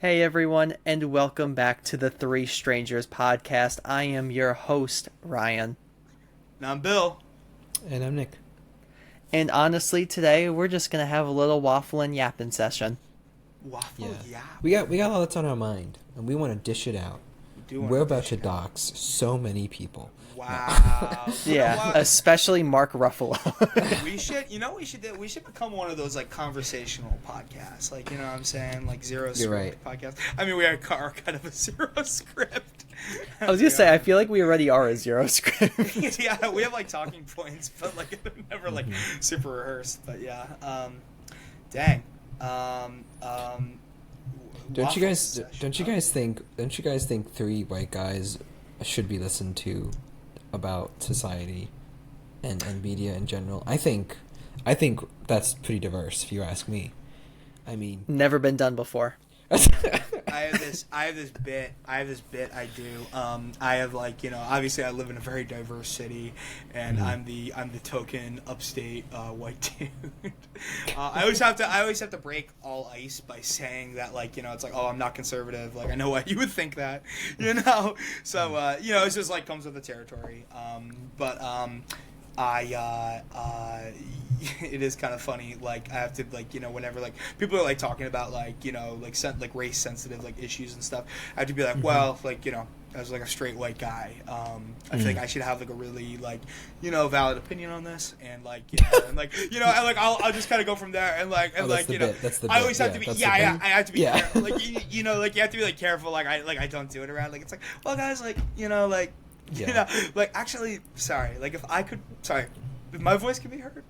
Hey everyone, and welcome back to the Three Strangers podcast. I am your host, Ryan. And I'm Bill. And I'm Nick. And honestly, today we're just gonna have a little waffling yapping session. Waffle, yeah. We got all that's on our mind, and we want to dish it out. We're about to dox so many people. Wow. Yeah, especially Mark Ruffalo. We should, we should become one of those like conversational podcasts, like what I'm saying, like zero script right. podcast. I mean, we are kind of a zero script. I was gonna say, I feel like we already are a zero script. Yeah, we have like talking points, but like they're never like super rehearsed. But yeah, dang. Don't you guys think three white guys should be listened to about society and media in general? I think that's pretty diverse, if you ask me. I mean, Never been done before. I have this bit I do. I have obviously I live in a very diverse city, and I'm the token upstate white dude. I always have to break all ice by saying that it's like, oh, I'm not conservative. Like, I know why you would think that, So it's just like comes with the territory. It is kind of funny. Like, I have to whenever people are talking about race sensitive issues and stuff, I have to be like, well, as a straight white guy, I feel like I should have a really valid opinion on this, and I'll just kind of go from there, and that's the bit. I always have to be I have to be careful. You have to be careful. I don't do it around. It's like, well, guys, actually, sorry. If my voice can be heard,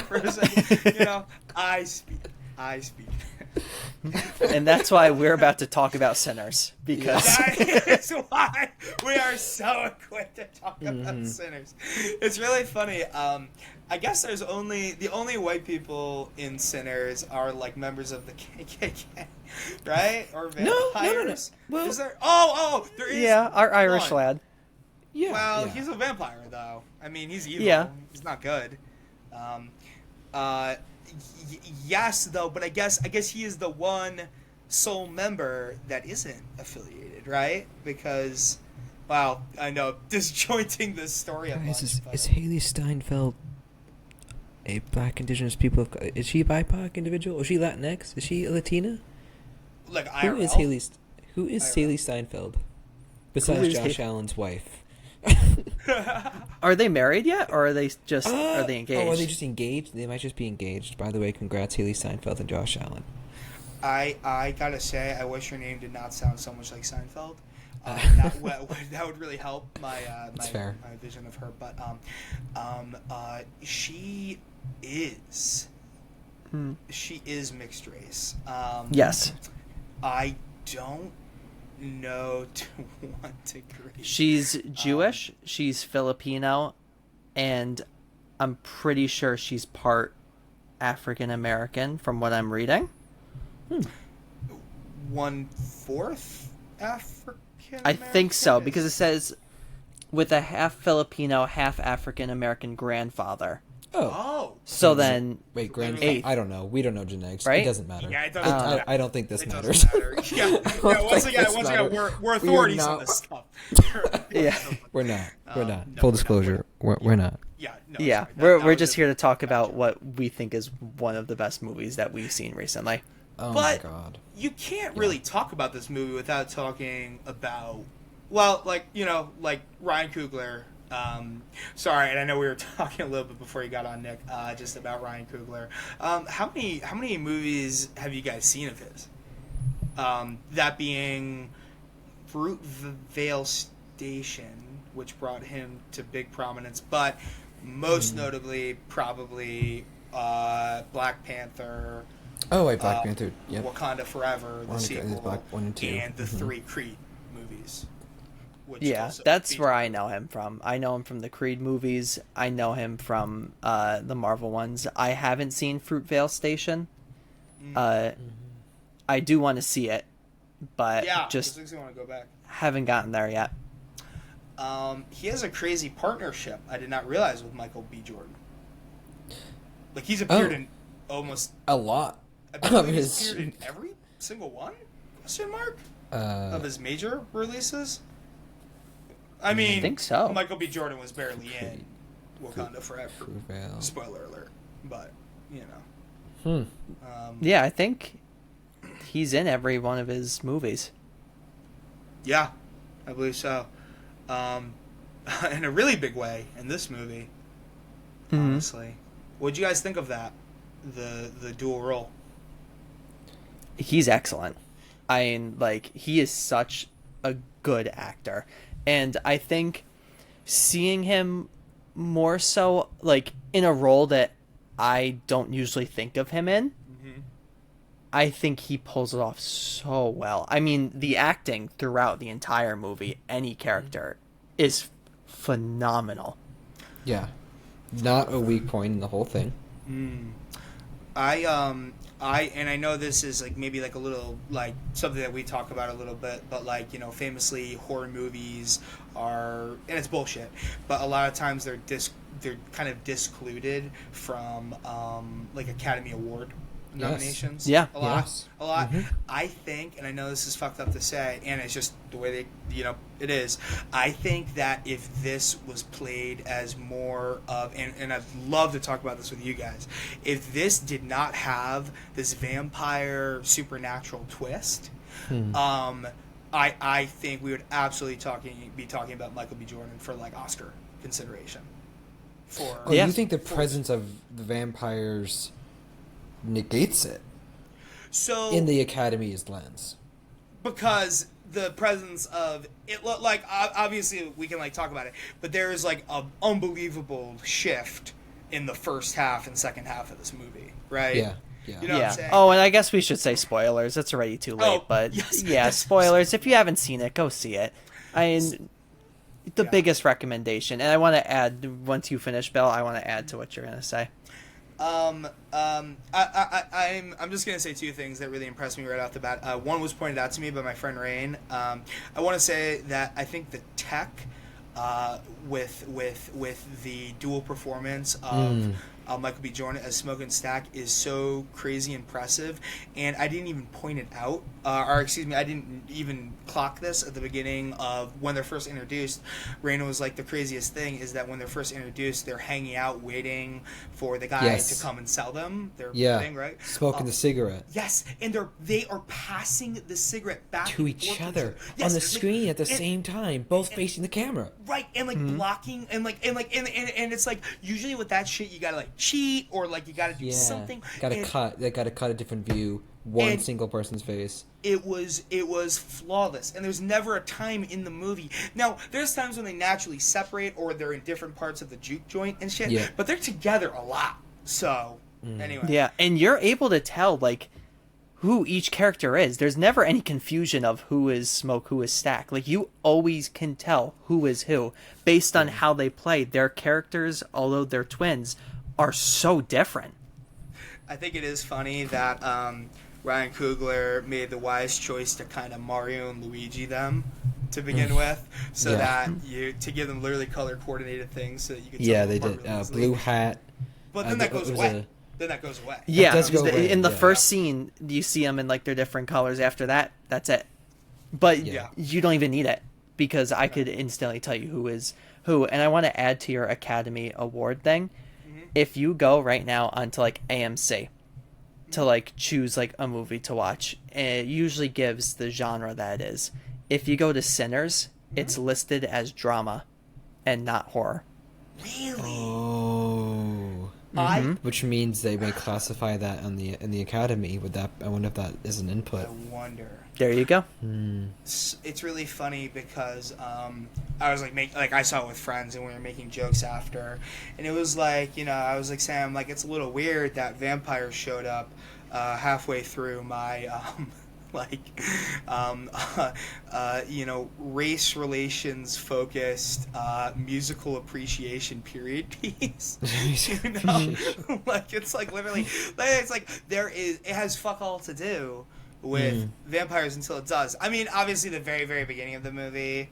for a second, I speak. And that's why we're about to talk about Sinners, because that is why we are so equipped to talk about Sinners. It's really funny. I guess the only white people in Sinners are members of the KKK, right? Or vampires. No. Well, is there? There is. yeah, our Irish one. lad. yeah. Well, yeah. he's a vampire, though. I mean, he's evil. Yeah. He's not good. Yes, though, but I guess he is the one sole member that isn't affiliated, right? Because, wow, I know, disjointing this story a bunch. Is Haley Steinfeld a black indigenous people? Is she a BIPOC individual? Is she Latinx? Is she a Latina? Like, Who is Haley Steinfeld? Besides Josh Allen's wife. Are they married yet, or are they just are they engaged? Oh, are they just engaged? They might just be engaged. By the way, congrats, Haley Steinfeld and Josh Allen. I gotta say, I wish her name did not sound so much like Seinfeld. That would really help my vision of her. But she is mixed race. Yes. I don't know to what degree. She's Jewish, she's Filipino, and I'm pretty sure she's part African American from what I'm reading. 1/4 African American? I think so, because it says with a half Filipino, half African American grandfather. Oh. So then, wait, eighth. I don't know. We don't know genetics. Right? It doesn't matter. Yeah, it doesn't matter. I don't think this It matters. doesn't matter. Yeah, once again, we're authorities on this stuff. Yeah. We're not. No, Full disclosure, we're not. Yeah, no, yeah, sorry. we're just here to talk about what we think is one of the best movies that we've seen recently. Oh But my god. you can't really talk about this movie without talking about, well, Ryan Coogler. Sorry, and I know we were talking a little bit before you got on, Nick, just about Ryan Coogler. How many movies have you guys seen of his? That being Fruitvale Station, which brought him to big prominence, but most notably, probably Black Panther. Oh wait, Black Panther. Yep. Wakanda Forever, the sequel, Black 1 and 2. and the 3 Creed movies. Which Yeah, also that's feature- where I know him from. I know him from the Creed movies. I know him from the Marvel ones. I haven't seen Fruitvale Station. I do want to see it, but just I want to go back. haven't gotten there yet. He has a crazy partnership I did not realize with Michael B. Jordan. He's appeared in almost A lot. I believe he's appeared in every single one. Question mark? Uh, Of his major releases? I mean, I think so. Michael B. Jordan was barely in Wakanda Forever. Prevail. Spoiler alert. But, you know. Yeah, I think he's in every one of his movies. Yeah, I believe so. In a really big way in this movie, honestly. What'd you guys think of that? The dual role? He's excellent. I mean, like, he is such a good actor. And I think seeing him more so, like, in a role that I don't usually think of him in, I think he pulls it off so well. I mean, the acting throughout the entire movie, any character, is phenomenal. Yeah. Not a weak point in the whole thing. I know this is like maybe like a little like something that we talk about a little bit, but like, you know, famously horror movies are, and it's bullshit, but a lot of times they're kind of discluded from like Academy Award nominations. Yeah. A lot. Yes. A lot. I think, and I know this is fucked up to say, and it's just the way they, you know, it is. I think that if this was played as more of, and I'd love to talk about this with you guys, if this did not have this vampire supernatural twist, I think we would absolutely be talking about Michael B. Jordan for like Oscar consideration. Oh, you think the presence of the vampires negates it so in the Academy's lens? Because the presence of it, like obviously we can like talk about it, but there is like an unbelievable shift in the first half and second half of this movie, right? Yeah. You know what I'm saying? Oh, and I guess we should say spoilers. It's already too late, Oh, but yes. yeah, spoilers. If you haven't seen it, go see it. I mean, the biggest recommendation, and I want to add, once you finish, Bill, I want to add to what you're going to say. I'm just gonna say two things that really impressed me right off the bat. One was pointed out to me by my friend Rain. I want to say that I think the tech with the dual performance of Michael B. Jordan as Smoke and Stack is so crazy impressive, and I didn't even point it out, I didn't even clock this at the beginning of when they're first introduced. Raina was like, the craziest thing is that when they're first introduced, they're hanging out waiting for the guy to come and sell them their thing, right? Smoking the cigarette. Yes, and they are passing the cigarette back To and each forth other Yes, on the like, screen at the same time, both facing the camera. right, and like blocking and it's like usually with that shit you gotta like cheat or like you gotta do something. They gotta cut a different view, one single person's face. It was flawless, and there's never a time in the movie. Now, there's times when they naturally separate or they're in different parts of the juke joint and shit, but they're together a lot. So, anyway. Yeah, and you're able to tell, like, who each character is. There's never any confusion of who is Smoke, who is Stack. Like, you always can tell who is who based on how they play. Their characters, although they're twins, are so different. I think it is funny that Ryan Coogler made the wise choice to kind of Mario and Luigi them to begin with, so that to give them literally color coordinated things so that you could tell them they apart did really easily. blue hat. But then that goes away. Then that goes away. Yeah, does go away, in the first scene, you see them in like their different colors. After that, that's it. But you don't even need it because I could instantly tell you who is who. And I want to add to your Academy Award thing. If you go right now onto like AMC to like choose like a movie to watch, it usually gives the genre that it is. If you go to Sinners, it's listed as drama and not horror. Really? Oh. Which means they may classify that in the Academy. I wonder if that is an input. I wonder. There you go. It's really funny because I was like I saw it with friends and we were making jokes after, and it was like, you know, I was like saying, I'm like, it's a little weird that vampires showed up halfway through my you know, race relations focused musical appreciation period piece. You know, like it's like literally, like, it's like it has fuck all to do with vampires until it does. I mean, obviously the very, very beginning of the movie,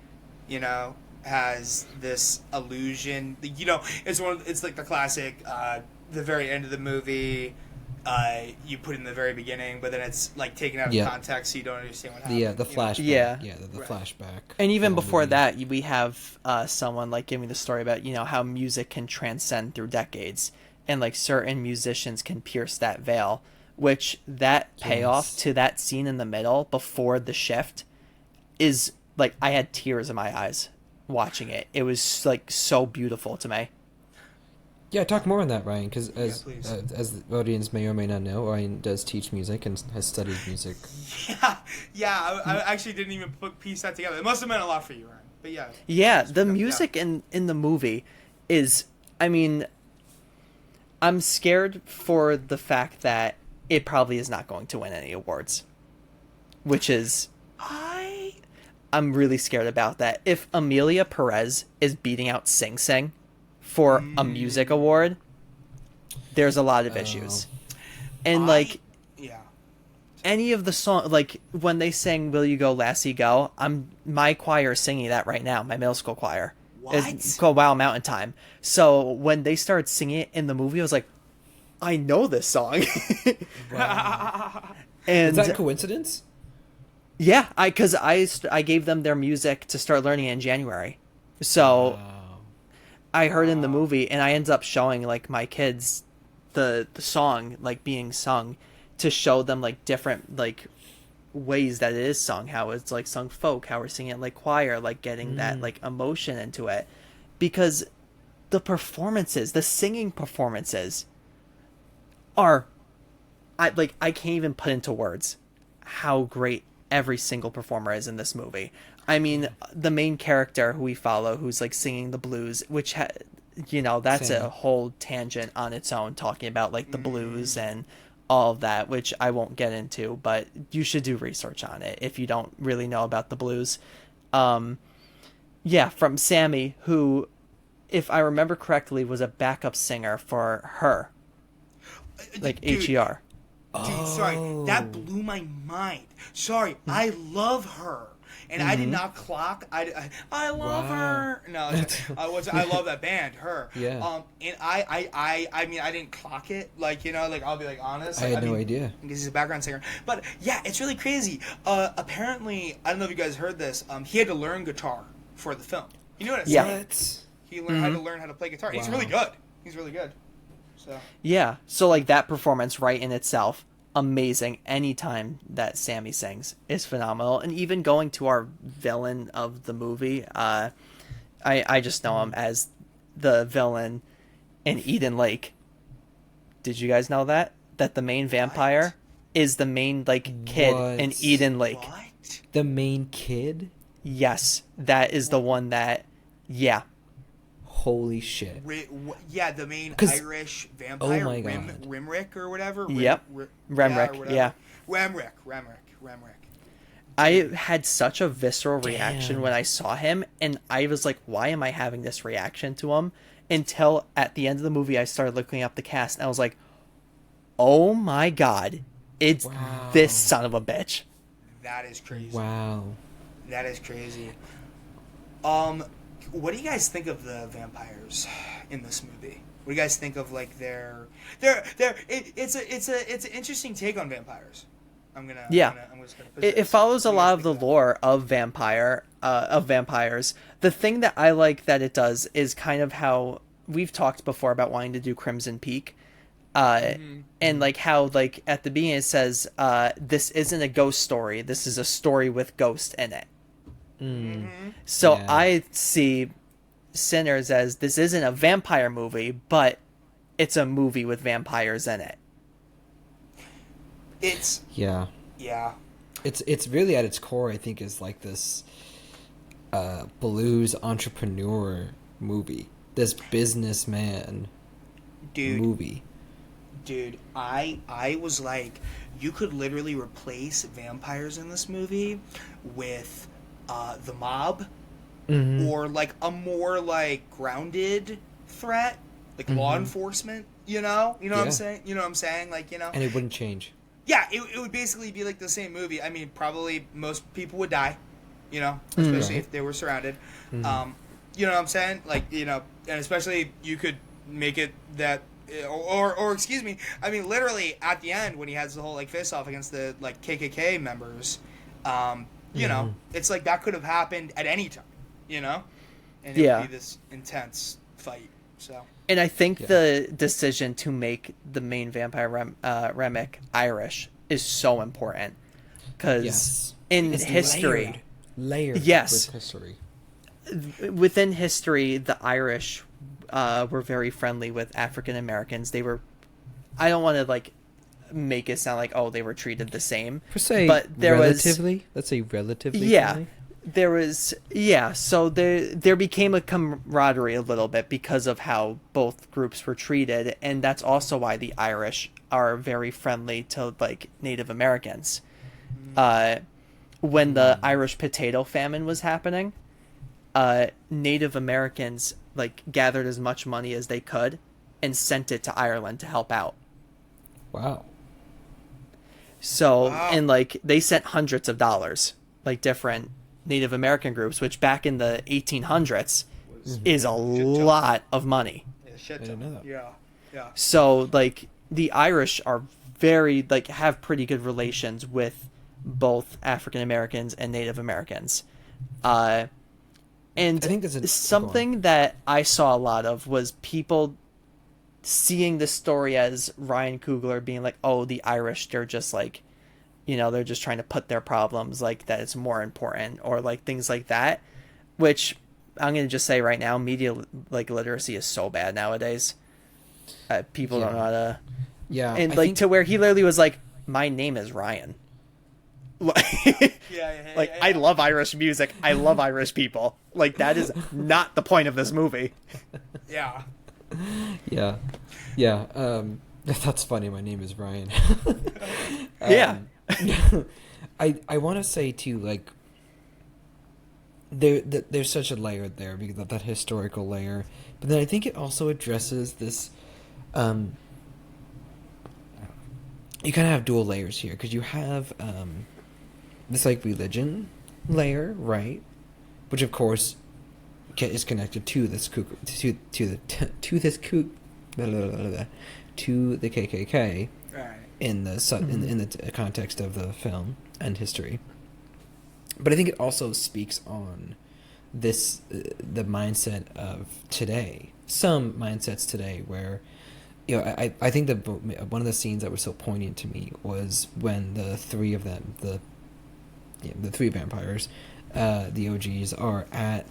you know, has this illusion. You know, it's like the classic, the very end of the movie you put in the very beginning, but then it's like taken out of context, so you don't understand what happened. The flashback. The flashback. And even before that, we have someone like giving the story about how music can transcend through decades, and like certain musicians can pierce that veil. Which that payoff to that scene in the middle before the shift is like I had tears in my eyes watching it. It was like so beautiful to me. Yeah, talk more on that, Ryan, because as the audience may or may not know, Ryan does teach music and has studied music. I actually didn't even piece that together. It must have meant a lot for you, Ryan. But yeah. Yeah, the music in the movie is, I mean, I'm scared for the fact that it probably is not going to win any awards, which is I'm really scared about that. If Amelia Perez is beating out Sing Sing for a music award, there's a lot of issues. And any of the song, like when they sing "Will You Go, Lassie Go," my choir is singing that right now. My middle school choir. It's called Wow Mountain Time. So when they started singing it in the movie, I was like, I know this song. Wow. And is that a coincidence? Yeah, because I gave them their music to start learning in January, so I heard in the movie, and I ended up showing like my kids the song like being sung to show them like different like ways that it is sung, how it's like sung folk, how we're singing it like choir, like getting that like emotion into it, because the singing performances are I can't even put into words how great every single performer is in this movie. I mean, the main character who we follow, who's like singing the blues, which that's Same. a whole tangent on its own, talking about like the blues and all of that, which I won't get into, but you should do research on it if you don't really know about the blues. From Sammy, who, if I remember correctly, was a backup singer for her. Like HER. Dude, sorry, that blew my mind. Sorry, I love her, and I did not clock. I love her. No, I love that band, her. Yeah. And I mean, I didn't clock it. Like I'll be like honest. I had no idea. Because he's a background singer. But yeah, it's really crazy. Apparently, I don't know if you guys heard this. He had to learn guitar for the film. You know what it said? He had to learn how to play guitar. Wow. He's really good. He's really good. So like that performance right in itself, amazing. Anytime that Sammy sings is phenomenal. And even going to our villain of the movie, I just know him as the villain in Eden Lake. Did you guys know that the main vampire is the main kid in Eden Lake? What? The main kid? Yes, that is the one that Holy shit. The main Irish vampire, oh my God. Rimrick or whatever. Remrick, Remrick. I had such a visceral reaction when I saw him, and I was like, why am I having this reaction to him? Until at the end of the movie, I started looking up the cast, and I was like, oh my God, it's this son of a bitch. That is crazy. Wow. That is crazy. What do you guys think of the vampires in this movie? What do you guys think of it's an interesting take on vampires. It follows a lot of the lore of vampires. The thing that I like that it does is kind of how we've talked before about wanting to do Crimson Peak, and like how like at the beginning it says this isn't a ghost story. This is a story with ghost in it. So I see Sinners as this isn't a vampire movie, but it's a movie with vampires in it. It's It's really at its core, I think, is like this blues entrepreneur movie, this businessman movie. Dude, I was like, you could literally replace vampires in this movie with the mob, or like a more like grounded threat, like law enforcement. You know what I'm saying? And it wouldn't change. Yeah, it would basically be like the same movie. I mean, probably most people would die, especially if they were surrounded. You know what I'm saying? And especially you could make it that or excuse me, I mean literally at the end when he has the whole like face off against the like KKK members, you know, it's like that could have happened at any time, you know, and it would be this intense fight. So. And I think the decision to make the main vampire Remick Irish is so important because in history, layered yes, with history. Within history, the Irish were very friendly with African Americans. They were, I don't want to like make it sound like they were treated the same per se, but there relatively, was, let's say relatively, friendly. There was, so there became a camaraderie a little bit because of how both groups were treated, and that's also why the Irish are very friendly to like Native Americans. When the Irish potato famine was happening, Native Americans like gathered as much money as they could and sent it to Ireland to help out. Wow. So, and like they sent hundreds of dollars, like different Native American groups, which back in the 1800s is a lot of money. Yeah, shit ton. Yeah. So like the Irish are very like have pretty good relations with both African Americans and Native Americans. And I think something that I saw a lot of was people seeing the story as Ryan Coogler being like, oh, the Irish, they're just like, you know, they're just trying to put their problems like that it's more important or like things like that, which I'm going to just say right now, media like literacy is so bad nowadays. People don't know how to. Yeah. And like to where he literally was like, my name is Ryan. I love Irish music. I love Irish people. Like that is not the point of this movie. Yeah. That's funny. My name is Ryan. I want to say too, like there's such a layer there because of that historical layer, but then I think it also addresses this. You kind of have dual layers here because you have this like religion layer, right? Which of course is connected to this to the KKK, right. in the context of the film and history. But I think it also speaks on this the mindset of today. Some mindsets today where, you know, I think that one of the scenes that was so poignant to me was when the three of them, the three vampires, the OGs, are at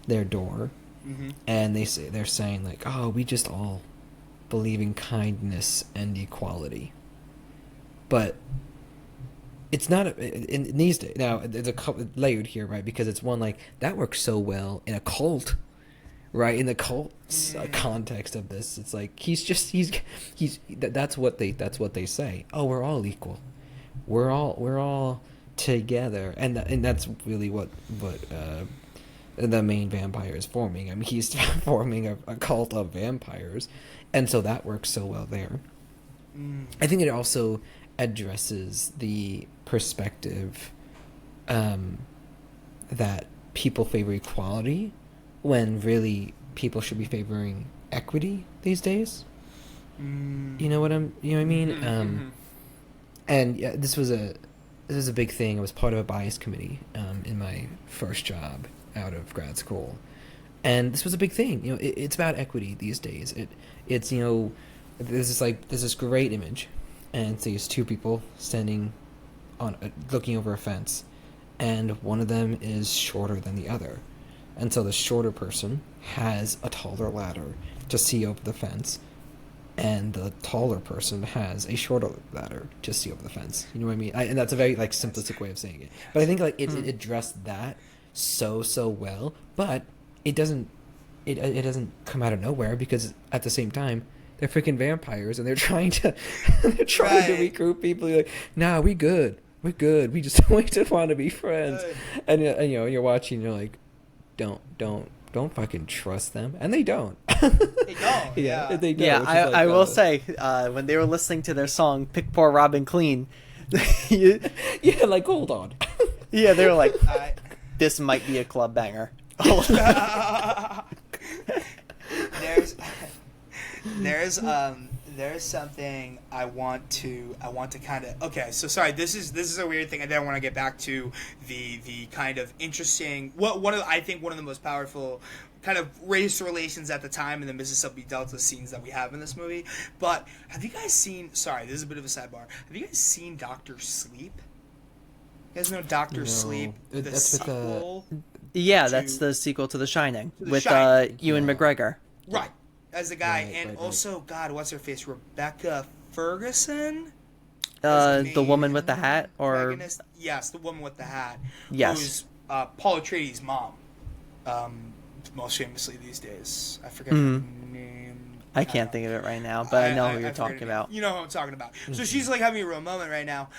their door, and they're saying like, oh, we just all believe in kindness and equality, but it's not in these days. Now there's a couple layered here, right? Because it's one like that works so well in a cult, right? In the cult context of this, it's like that's what they say. Oh, we're all equal. We're all together, and that's really what the main vampire is forming. I mean, he's forming a cult of vampires, and so that works so well there. I think it also addresses the perspective that people favor equality when really people should be favoring equity these days. You know what I mean? And yeah, this was a big thing. I was part of a bias committee in my first job out of grad school, and this was a big thing. You know, it's about equity these days. It's you know, there's this great image, and it's these two people standing on looking over a fence, and one of them is shorter than the other, and so the shorter person has a taller ladder to see over the fence, and the taller person has a shorter ladder to see over the fence. You know what I mean? And that's a very like simplistic way of saying it, but I think like it addressed that so well, but it doesn't come out of nowhere, because at the same time they're freaking vampires and they're trying to to recruit people. You're like, nah, we're good, we just want to be friends. And you know, you're watching, you're like, don't fucking trust them, and they don't. They don't. Yeah, they don't. Yeah, I will say, when they were listening to their song "Pick Poor Robin Clean," yeah, like hold on. Yeah, they were like, this might be a club banger. there's something I want to kind of, okay, so sorry, this is a weird thing, and then I want to get back to the kind of interesting, I think one of the most powerful kind of race relations at the time in the Mississippi Delta scenes that we have in this movie. But have you guys seen, sorry, this is a bit of a sidebar, have you guys seen Doctor Sleep? You guys know Doctor Sleep, the sequel? That's the sequel to The Shining, with Shining. Ewan McGregor. Right, as the guy, and also, God, what's her face, Rebecca Ferguson? The woman with the hat, or yes, the woman with the hat. Yes, who's Paul Atreides' mom. Most famously these days, I forget her name. I can't think of it right now, but I know who you're talking about. You know who I'm talking about. So she's like having a real moment right now.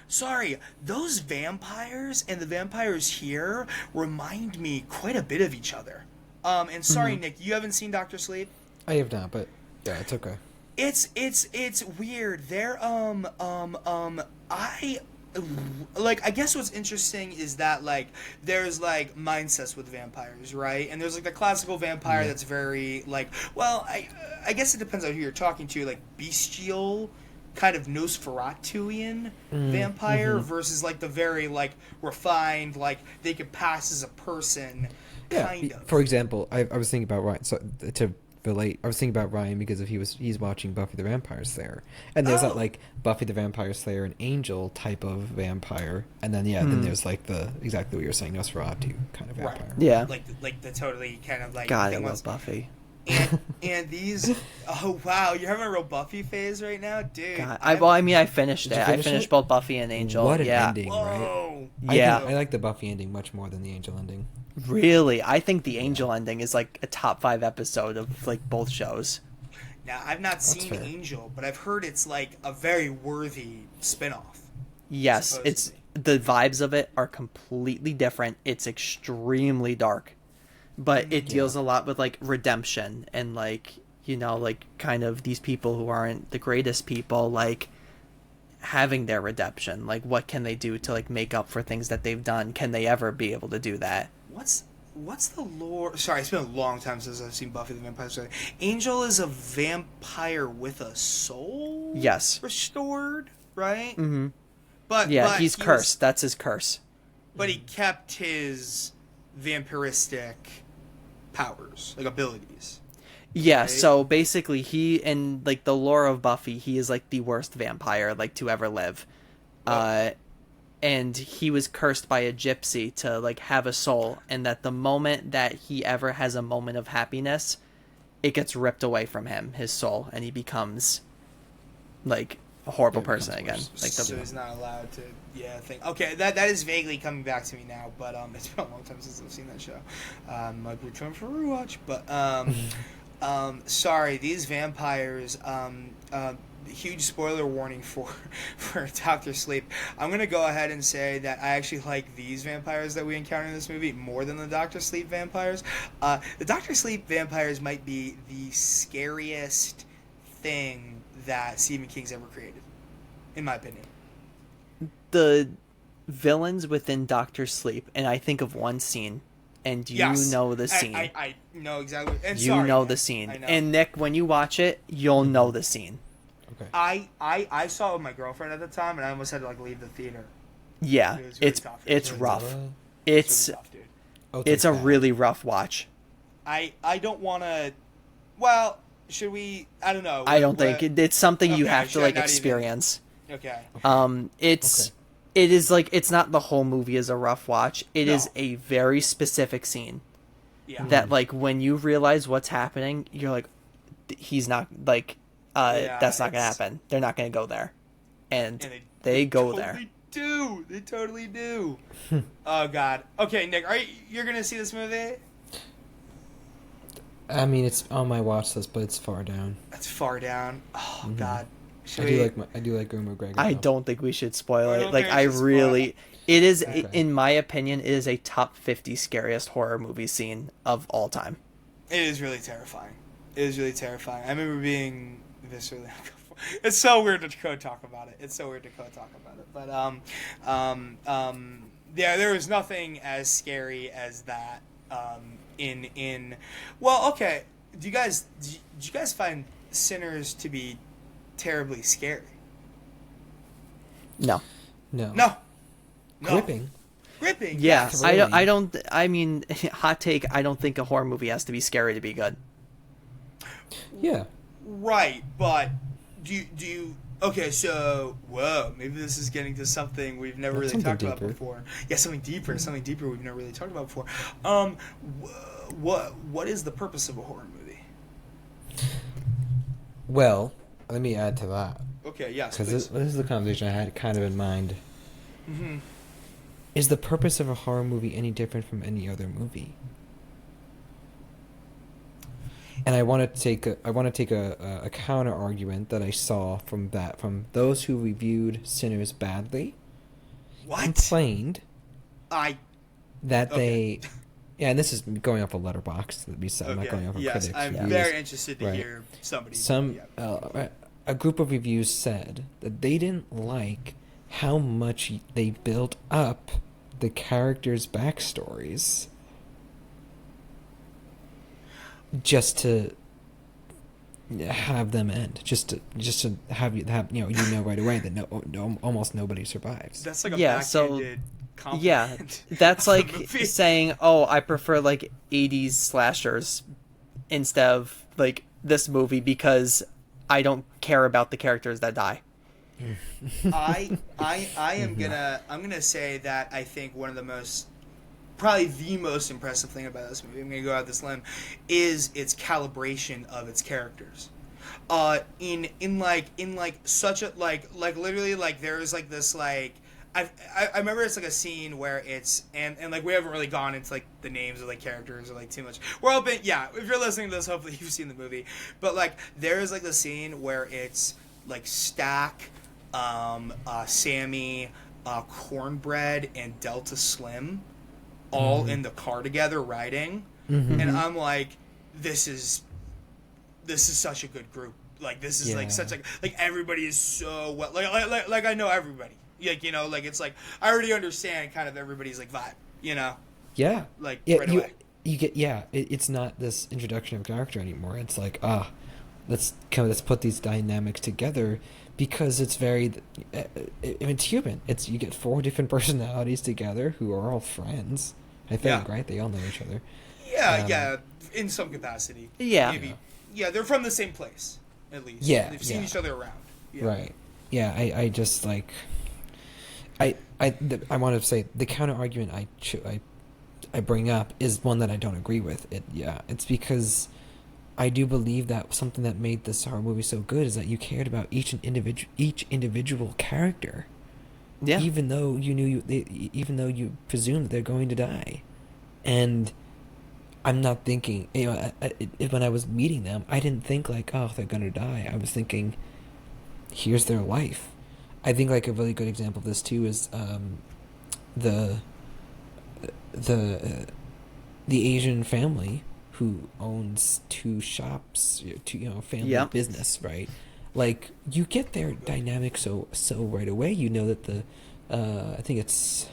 Sorry, those vampires and the vampires here remind me quite a bit of each other. And sorry, Nick, you haven't seen Doctor Sleep? I have not, but yeah, it's okay. It's weird. They're I guess what's interesting is that, like, there's, like, mindsets with vampires, right? And there's, like, the classical vampire that's very, like, well, I guess it depends on who you're talking to, like, bestial, kind of Nosferatuian vampire versus, like, the very, like, refined, like, they could pass as a person, kind of. For example, I was thinking about Ryan, so to relate, I was thinking about Ryan because he's watching Buffy the Vampire Slayer, and there's that, like, Buffy the Vampire Slayer and Angel type of vampire, and then then there's, like, the exactly what you're saying, Nosferatu kind of vampire. Right. Yeah, like the totally kind of like. God, I love Buffy. And these, oh wow, you're having a real Buffy phase right now, dude. God, I finished it. I finished both Buffy and Angel. What an ending, right? Yeah, I like the Buffy ending much more than the Angel ending. Really, I think the Angel ending is like a top 5 episode of like both shows. Now, I've not seen Angel, but I've heard it's like a very worthy spinoff. Yes, supposedly. it's the vibes of it are completely different. It's extremely dark, but it deals a lot with like redemption and like, you know, like kind of these people who aren't the greatest people, like having their redemption. Like, what can they do to like make up for things that they've done? Can they ever be able to do that? What's the lore? Sorry, it's been a long time since I've seen Buffy the Vampire Slayer. Angel is a vampire with a soul. Yes. Restored, right? Mm-hmm. But he's cursed. That's his curse. But he kept his vampiristic powers, like abilities. Yeah, right? So basically he, in like the lore of Buffy, he is like the worst vampire like to ever live. And he was cursed by a gypsy to like have a soul, and that the moment that he ever has a moment of happiness, it gets ripped away from him, his soul, and he becomes like a horrible person again. Like so he's not allowed to think. Okay, that is vaguely coming back to me now, but it's been a long time since I've seen that show. Might be trying for a rewatch, but sorry, these vampires, huge spoiler warning for Doctor Sleep. I'm gonna go ahead and say that I actually like these vampires that we encounter in this movie more than the Doctor Sleep vampires. The Doctor Sleep vampires might be the scariest thing that Stephen King's ever created, in my opinion. The villains within Doctor Sleep, and I think of one scene, and you know the scene. I know exactly. And you know the scene. And Nick, when you watch it, you'll know the scene. Okay. I saw it with my girlfriend at the time, and I almost had to like leave the theater. Yeah, it's rough. It's really tough, dude. It's a really rough watch. I don't want to. Well, should we? I don't know. I don't think it's something you have to like experience. Okay. It is like, it's not the whole movie is a rough watch. It is a very specific scene. Yeah. That like when you realize what's happening, you're like, he's not like. That's not gonna happen. They're not gonna go there, and they go there. They totally do. Oh God. Okay, Nick, you're gonna see this movie? I mean, it's on my watch list, but it's far down. That's far down. Oh God. I do like Ewan McGregor. I don't think we should spoil it. Like, it is, in my opinion, it is a top 50 scariest horror movie scene of all time. It is really terrifying. I remember being viscerally. It's so weird to talk about it. But there was nothing as scary as that. Well, okay. Did you guys find Sinners to be terribly scary. No. No. Gripping. Gripping. Yeah, Yes. I don't. I mean, hot take. I don't think a horror movie has to be scary to be good. Yeah. Right, but do you? Okay, so whoa, maybe this is getting to something we've never really talked about before. Yeah, something deeper we've never really talked about before. What is the purpose of a horror movie? Well, let me add to that. Okay, yes, because this is the conversation I had kind of in mind. Mm-hmm. Is the purpose of a horror movie any different from any other movie? And I want to take a counter argument that I saw from those who reviewed Sinners badly. What? Complained that okay. yeah, and this is going off a letterbox that we said. I'm not going off of critics. I'm reviews. very interested to hear somebody. A group of reviews said that they didn't like how much they built up the characters' backstories just to have them end, just to have right away that almost nobody survives. That's like a backhanded compliment. Yeah, that's like saying, "Oh, I prefer like '80s slashers instead of like this movie because I don't care about the characters that die." I'm gonna say that I think one of the most, probably the most impressive thing about this movie, I'm gonna go out this limb, is its calibration of its characters. In such a like literally like there's like this like I remember it's like a scene where it's and like we haven't really gone into like the names of like characters or like too much. We're hoping, yeah, if you're listening to this, hopefully you've seen the movie. But like there is like the scene where it's like Stack, Sammy, Cornbread, and Delta Slim all in the car together riding, and I'm like, this is such a good group. Like this is like such like everybody is so well like I know everybody. Like, you know, like it's like I already understand kind of everybody's like vibe, you know. Yeah. Like right away. You get it's not this introduction of character anymore. It's like let's put these dynamics together because it's very it's human. It's you get 4 different personalities together who are all friends. I think right? They all know each other. Yeah, in some capacity. Yeah. Maybe. Yeah, they're from the same place at least. Yeah. They've seen each other around. Yeah. Right. Yeah, I just like I want to say the counter argument I bring up is one that I don't agree with. It's because I do believe that something that made this horror movie so good is that you cared about each individual character. Yeah. Even though even though you presume that they're going to die, and I'm not thinking. When I was meeting them, I didn't think like, oh, they're gonna die. I was thinking, here's their life. I think like a really good example of this too is the Asian family who owns 2 shops, family business, right? Like you get their dynamic so right away. You know that the I think it's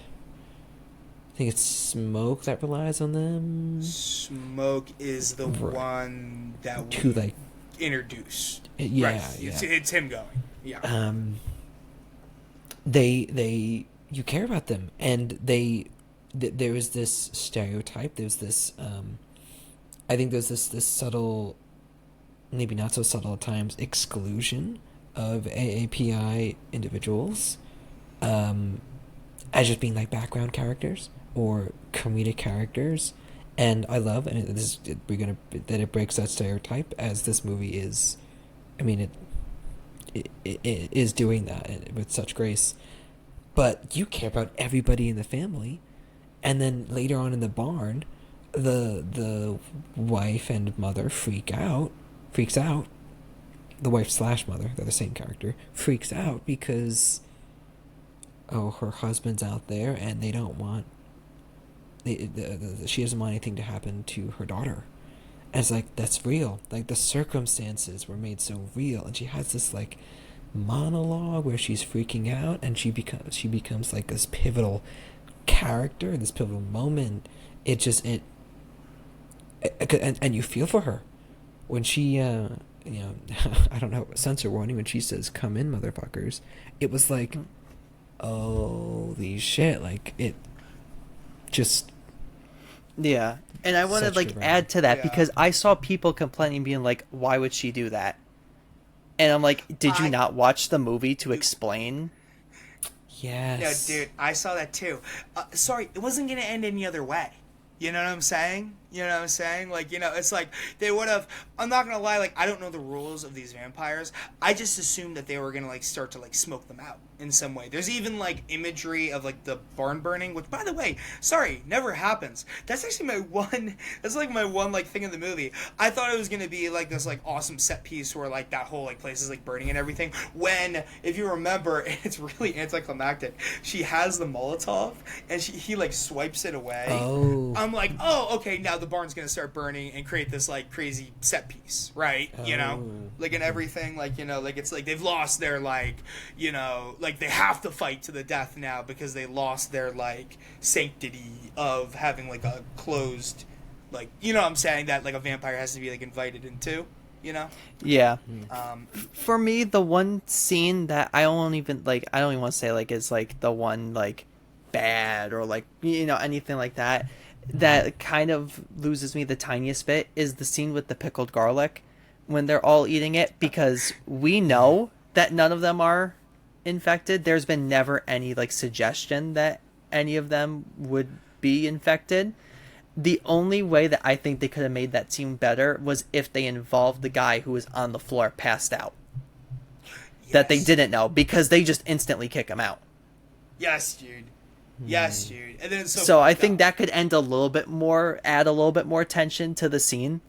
Smoke that relies on them. Smoke is the one that we like introduced. Yeah, right. It's him going. Yeah. They you care about them, and there is this stereotype. There's this I think there's this subtle, maybe not so subtle at times, exclusion of AAPI individuals as just being like background characters or comedic characters, and I love that it breaks that stereotype, as this movie is. I mean it is doing that with such grace, but you care about everybody in the family, and then later on in the barn, the wife and mother freaks out. The wife / mother, they're the same character, freaks out because her husband's out there and they don't want she doesn't want anything to happen to her daughter. And it's like, that's real. Like the circumstances were made so real, and she has this like monologue where she's freaking out, and she becomes like this pivotal character, this pivotal moment. And you feel for her when she you know, I don't know, censor warning when she says "come in, motherfuckers." It was like, holy shit! Like it just. Yeah, and I want to like add to that because I saw people complaining, being like, "Why would she do that?" And I'm like, "Did you not watch the movie to explain?" Yes. No, dude, I saw that too. Sorry, it wasn't gonna end any other way. You know what I'm saying? You know what I'm saying? Like, you know, it's like they would have. I'm not gonna lie. Like, I don't know the rules of these vampires. I just assumed that they were gonna like start to like smoke them out in some way. There's even like imagery of like the barn burning, which, by the way, sorry, never happens. That's actually my one. That's like my one like thing in the movie. I thought it was gonna be like this like awesome set piece where like that whole like place is like burning and everything. When, if you remember, it's really anticlimactic. She has the Molotov and he like swipes it away. Oh. I'm like, oh, okay, now the barn's gonna start burning and create this like crazy set piece, right? You know, like and everything, like, you know, like it's like they've lost their like, you know, like they have to fight to the death now because they lost their like sanctity of having like a closed, like, you know what I'm saying, that like a vampire has to be like invited into, you know? Yeah. For me, the one scene that I don't even want to say like is like the one like bad or like, you know, anything like that. That kind of loses me the tiniest bit is the scene with the pickled garlic when they're all eating it, because we know that none of them are infected. There's been never any like suggestion that any of them would be infected. The only way that I think they could have made that scene better was if they involved the guy who was on the floor passed out. Yes. That they didn't know, because they just instantly kick him out. Yes, dude. Yes, dude. And then it's so I think that could add a little bit more tension to the scene.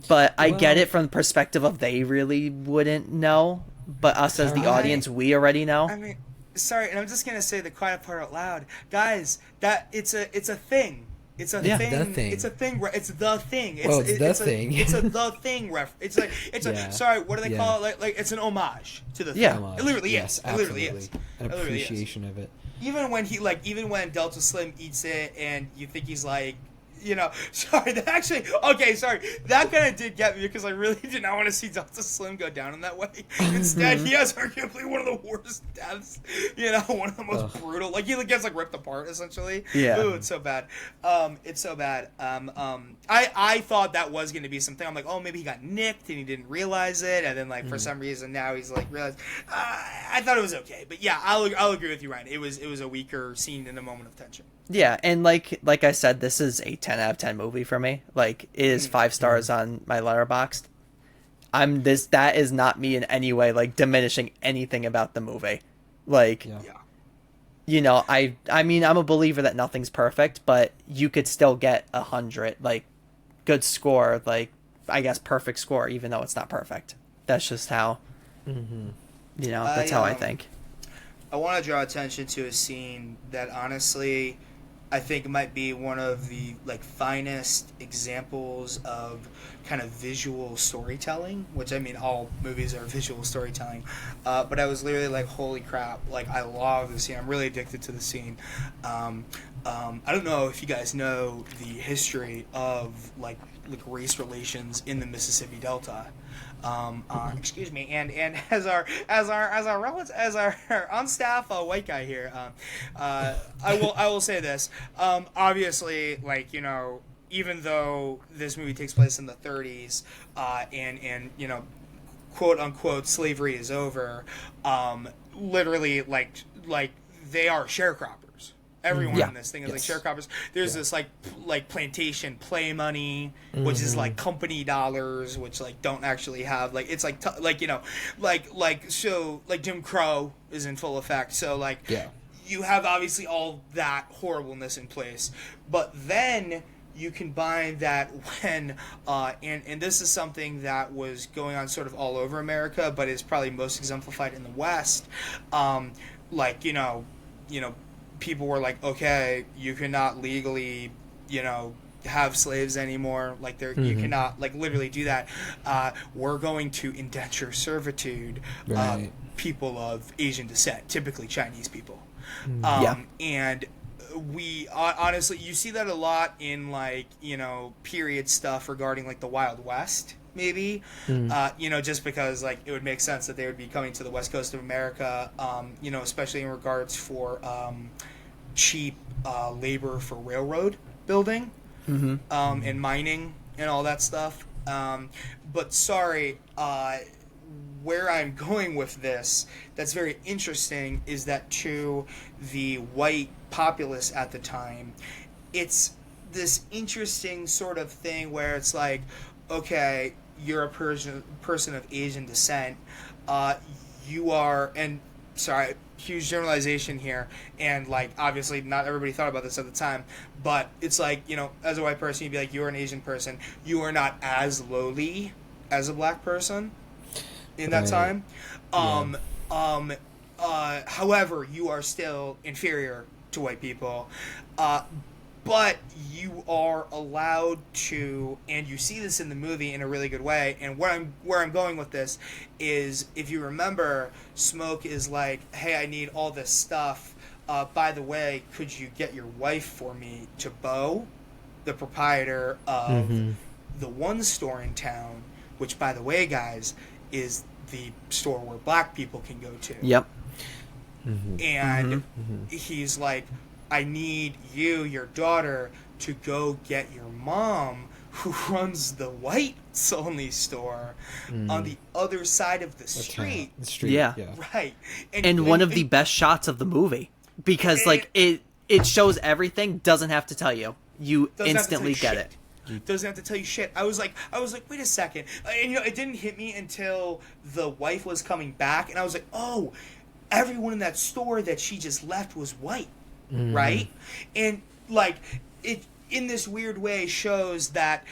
But I get it from the perspective of they really wouldn't know. But us as the audience, we already know. I mean, sorry, and I'm just gonna say the quiet part out loud, guys. That it's a thing. It's a thing. The thing. It's a thing. It's the thing. It's the thing. It's a the thing ref. It's like a. Sorry, what do they call it? Like it's an homage to the thing. Yeah, it literally yes, is. Absolutely. It literally is. An appreciation of it. Even when Delta Slim eats it, and you think he's like, you know, sorry, that kind of did get me, because I really did not want to see Delta Slim go down in that way. Instead, he has arguably one of the worst deaths, you know, one of the most brutal. Like, he gets, like, ripped apart, essentially. Yeah. Ooh, it's so bad. It's so bad. I thought that was going to be something. I'm like, oh, maybe he got nicked and he didn't realize it, and then, like, for some reason now he's, like, realized. I thought it was okay. But, yeah, I'll agree with you, Ryan. It was a weaker scene in a moment of tension. Yeah, and like I said, this is a 10 out of 10 movie for me. Like, it is 5 stars on my Letterboxd. That is not me in any way like diminishing anything about the movie. Like, you know, I mean, I'm a believer that nothing's perfect, but you could still get 100, like, good score, like, I guess perfect score, even though it's not perfect. That's just how, you know, that's how I think. I want to draw attention to a scene that honestly I think might be one of the like finest examples of kind of visual storytelling, which, I mean, all movies are visual storytelling, but I was literally like, holy crap, like, I love this scene. I'm really addicted to the scene. I don't know if you guys know the history of like race relations in the Mississippi Delta. Excuse me, and as our on staff white guy here, I will say this. Obviously, like, you know, even though this movie takes place in the 30s, and you know, quote unquote slavery is over, literally like they are sharecroppers. Everyone in this thing is like sharecroppers. There's this like plantation play money, which is like company dollars, which like don't actually have like, it's like like, you know, so like Jim Crow is in full effect. So like you have obviously all that horribleness in place, but then you combine that when and this is something that was going on sort of all over America, but is probably most exemplified in the West. Like, you know, people were like, okay, you cannot legally, you know, have slaves anymore. Like, you cannot, like, literally do that. We're going to indenture servitude people of Asian descent, typically Chinese people. And we honestly, you see that a lot in, like, you know, period stuff regarding like the Wild West. maybe. Just because like it would make sense that they would be coming to the west coast of America, especially in regards for cheap labor for railroad building, and mining and all that stuff. But sorry, where I'm going with this that's very interesting is that to the white populace at the time, it's this interesting sort of thing where it's like, okay, you're a person of Asian descent, you are, and sorry, huge generalization here, and like obviously not everybody thought about this at the time, but it's like, as a white person, you'd be like, you're an Asian person, you are not as lowly as a black person in that time. However, you are still inferior to white people, but you are allowed to, and you see this in the movie in a really good way. And where I'm going with this is, if you remember, Smoke is like, "Hey, I need all this stuff. By the way, could you get your wife for me?" To Bo, the proprietor of the one store in town, which, by the way, guys, is the store where black people can go to. Yep. And he's like, I need you, your daughter, to go get your mom, who runs the whites only store on the other side of the street. Yeah. Right. And one of the best shots of the movie, because like it shows everything, doesn't have to tell you. You instantly get it. Doesn't have to tell you shit. I was like, wait a second. And it didn't hit me until the wife was coming back, and I was like, oh, everyone in that store that she just left was white, right? And like it, in this weird way, shows that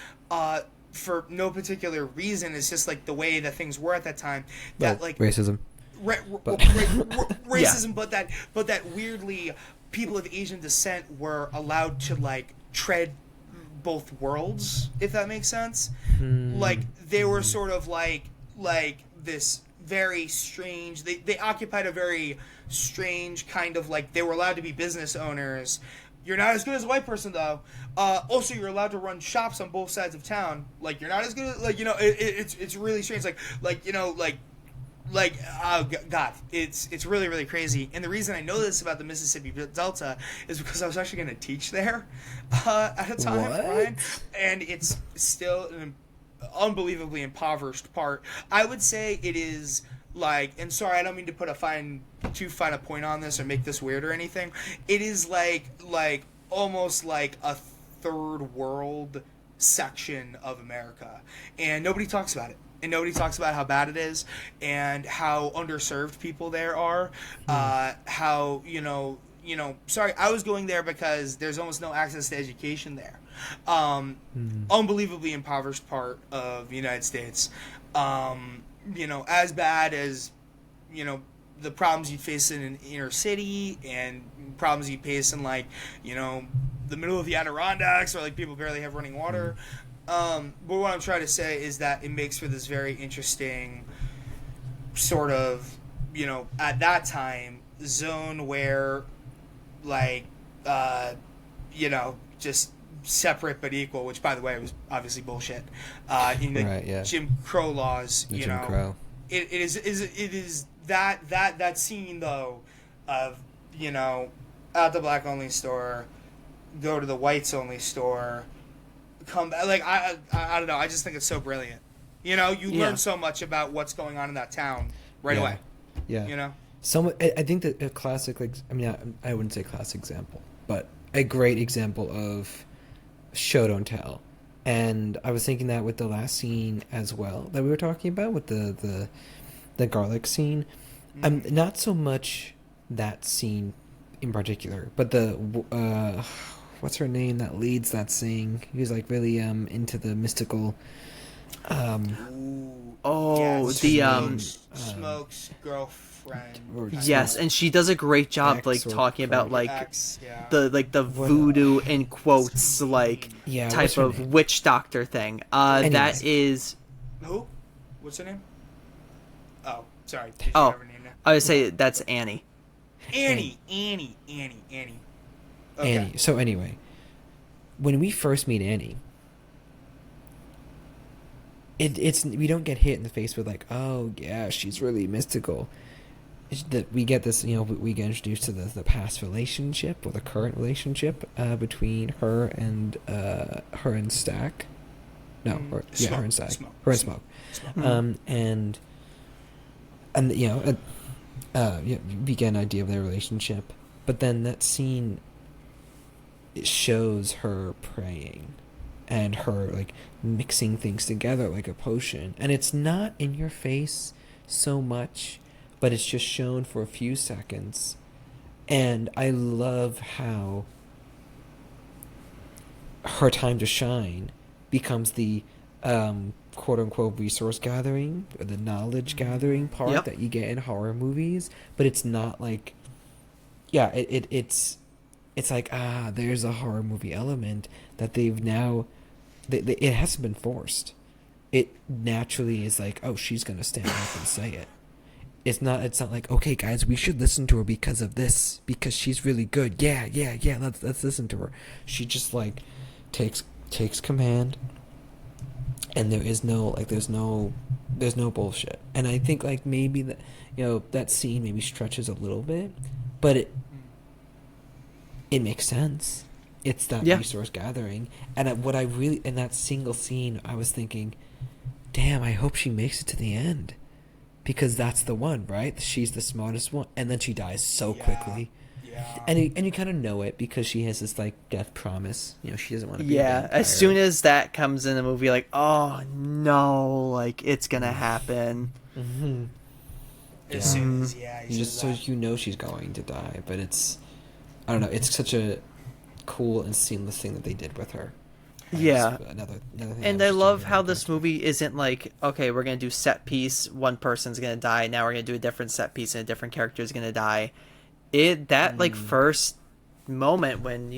for no particular reason, it's just like the way that things were at that time. That like racism, racism, but that weirdly, people of Asian descent were allowed to like tread both worlds, if that makes sense. Like they were sort of like this very strange, they occupied a very strange kind of, like, they were allowed to be business owners. You're not as good as a white person, though. Also, you're allowed to run shops on both sides of town. Like, you're not as good as, like, it's really strange. Oh God, it's really, really crazy. And the reason I know this about the Mississippi Delta is because I was actually going to teach there at a time, Ryan, and it's still an unbelievably impoverished part. I would say it is like, and sorry, I don't mean to put too fine a point on this or make this weird or anything. It is like almost like a third world section of America, and nobody talks about it. And nobody talks about how bad it is and how underserved people there are. How, sorry, I was going there because there's almost no access to education there. Unbelievably impoverished part of the United States. As bad as, the problems you face in an inner city and problems you face in, like, the middle of the Adirondacks, or, like, people barely have running water. But what I'm trying to say is that it makes for this very interesting sort of, at that time, zone where, like, just separate but equal, which, by the way, was obviously bullshit. Jim Crow laws, Jim Crow. It is that scene, though, of, at the black only store, go to the whites only store, come back. Like, I don't know, I just think it's so brilliant. You learn so much about what's going on in that town right away. Yeah. I think that a classic, like, I wouldn't say classic example, but a great example of show don't tell. And I was thinking that with the last scene as well that we were talking about with the garlic scene. Not so much that scene in particular, but the what's her name that leads that scene? Who's like really into the mystical. Smoke's girlfriend. Yes, and she does a great job, like, talking about, like, the voodoo in quotes, like, type of witch doctor thing. That is. Who? What's her name? Oh, sorry. I would say that's Annie. Annie. Okay. Annie. So anyway, when we first meet Annie, it's we don't get hit in the face with like, oh yeah, she's really mystical. It's that we get this, we get introduced to the past relationship or the current relationship between her and Stack. No, her and Stack. Her and Smoke. And we get an idea of their relationship, but then that scene, it shows her praying and her like mixing things together like a potion, and it's not in your face so much, but it's just shown for a few seconds. And I love how her time to shine becomes the quote unquote resource gathering or the knowledge gathering part that you get in horror movies, but it's not like it's like there's a horror movie element that they've now it hasn't been forced. It naturally is like, oh, she's gonna stand up and say it. It's not like, okay guys, we should listen to her because of this, because she's really good. Yeah, let's listen to her. She just like takes command, and there's no bullshit. And I think like maybe that that scene maybe stretches a little bit, but it makes sense. It's that resource gathering, and what I really in that single scene, I was thinking, damn, I hope she makes it to the end, because that's the one, right? She's the smartest one, and then she dies so quickly. Yeah. And you kind of know it because she has this like death promise. She doesn't want to be. Yeah. As soon as that comes in the movie, like, oh no, like it's gonna happen. Mm-hmm. As soon as she's going to die, but I don't know. It's such a cool and seamless thing that they did with her. Another thing. And I love how this movie isn't like, okay, we're gonna do set piece, one person's gonna die, now we're gonna do a different set piece and a different character is gonna die. Like first moment when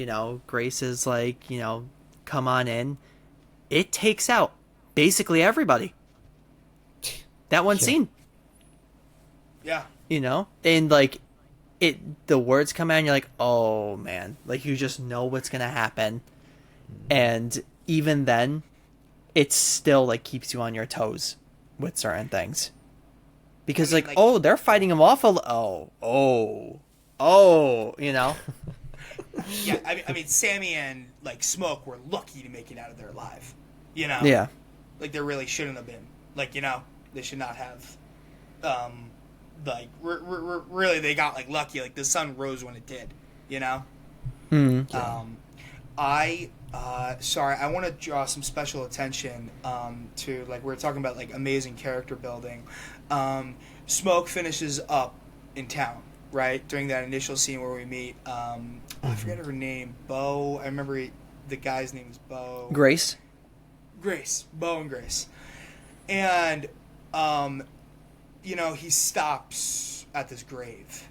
Grace is like, come on in, it takes out basically everybody. That one scene. Yeah. And like the words come out and you're like, oh man, like you just know what's gonna happen. And even then, it still like keeps you on your toes with certain things, because oh, they're fighting him off Yeah, I mean, Sammy and like Smoke were lucky to make it out of there alive. Yeah. Like they really shouldn't have been. Like they should not have. Like really, they got like lucky. Like the sun rose when it did. Sorry, I want to draw some special attention to, like, we're talking about like amazing character building. Smoke finishes up in town, right, during that initial scene where we meet I forget her name, Bo. I remember the guy's name is Bo. Grace, Bo and Grace. And he stops at this grave,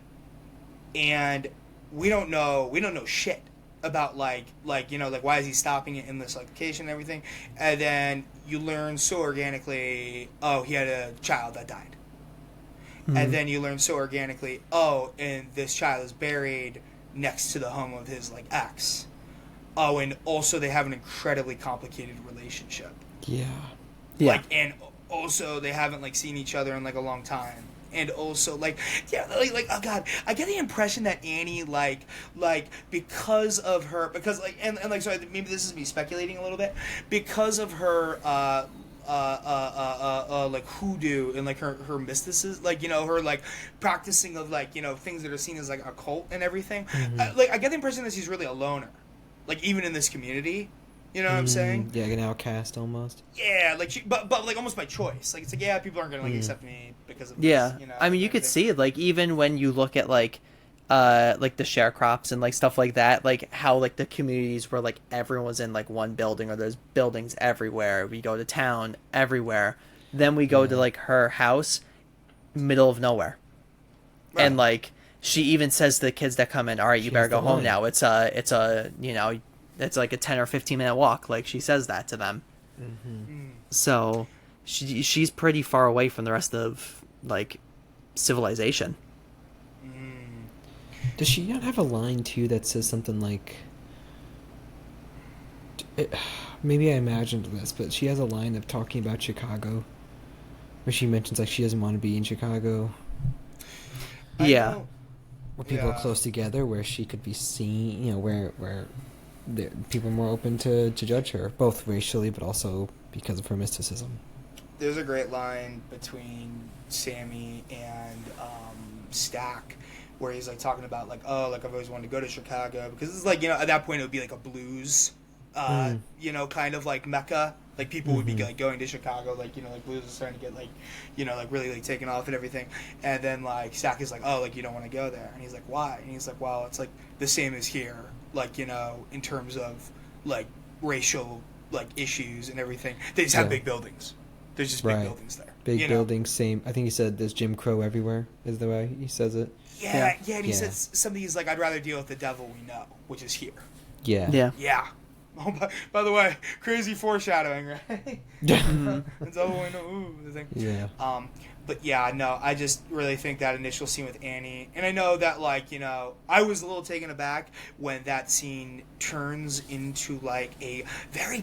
and we don't know shit about like why is he stopping it in this location and everything. And then you learn so organically, oh, he had a child that died. And then you learn so organically, oh, and this child is buried next to the home of his like ex. Oh, and also they have an incredibly complicated relationship. And also they haven't like seen each other in like a long time. And also, like oh god, I get the impression that Annie, because of her, sorry, maybe this is me speculating a little bit, because of her, like hoodoo and like her mysticism, her like practicing of things that are seen as like occult and everything. I get the impression that she's really a loner, like even in this community. You know what I'm saying? Yeah, like an outcast almost. Yeah, like but like almost by choice. Like it's like, yeah, people aren't gonna like accept me because of this, I mean, you could see it like even when you look at like the sharecrops and like stuff like that, like how like the communities where like everyone was in like one building, or there's buildings everywhere. We go to town everywhere. Then we go to like her house, middle of nowhere, and like she even says to the kids that come in, all right, you better go home now. It's it's like a 10 or 15-minute walk. Like she says that to them. So she's pretty far away from the rest of like civilization. Does she not have a line too that says something like maybe I imagined this, but she has a line of talking about Chicago, where she mentions like she doesn't want to be in Chicago. Yeah. Where people are close together, where she could be seen, where people are more open to judge her, both racially but also because of her mysticism. There's a great line between Sammy and Stack, where he's like talking about like, oh, like I've always wanted to go to Chicago, because it's like, at that point it would be like a blues, kind of like mecca. Like people would be like going to Chicago, like like blues is starting to get like, like really like taken off and everything. And then like Stack is like, oh, like you don't want to go there, and he's like, why? And he's like, well, it's like the same as here, like in terms of like racial like issues and everything. They just have big buildings. There's just big buildings there. Big buildings, same. I think he said there's Jim Crow everywhere, is the way he says it. Yeah, and he says something, he's like, I'd rather deal with the devil we know, which is here. Yeah. Oh, by the way, crazy foreshadowing, right? That's all we know. Ooh, the thing. Yeah. But yeah, no, I just really think that initial scene with Annie, and I know that like, I was a little taken aback when that scene turns into like a very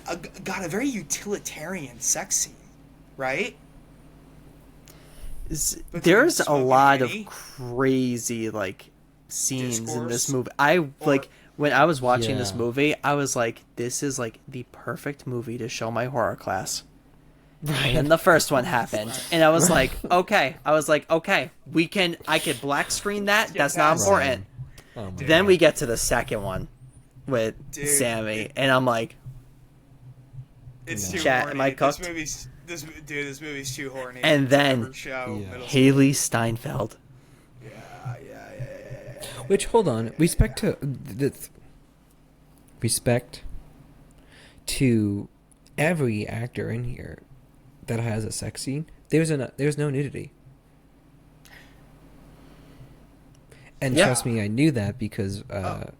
a very utilitarian sex scene, right? There's a lot of crazy like scenes in this movie. When I was watching this movie, I was like, this is like the perfect movie to show my horror class. Right. And the first one happened, and I was like, okay. I could black screen that. That's not important. Right. Then we get to the second one with Sammy, and I'm like, it's too chat, horny. am I cooked? This movie's too horny. And then Haley Steinfeld. Yeah. Which, hold on, respect to every actor in here that has a sex scene. There's no nudity. And trust me, I knew that because at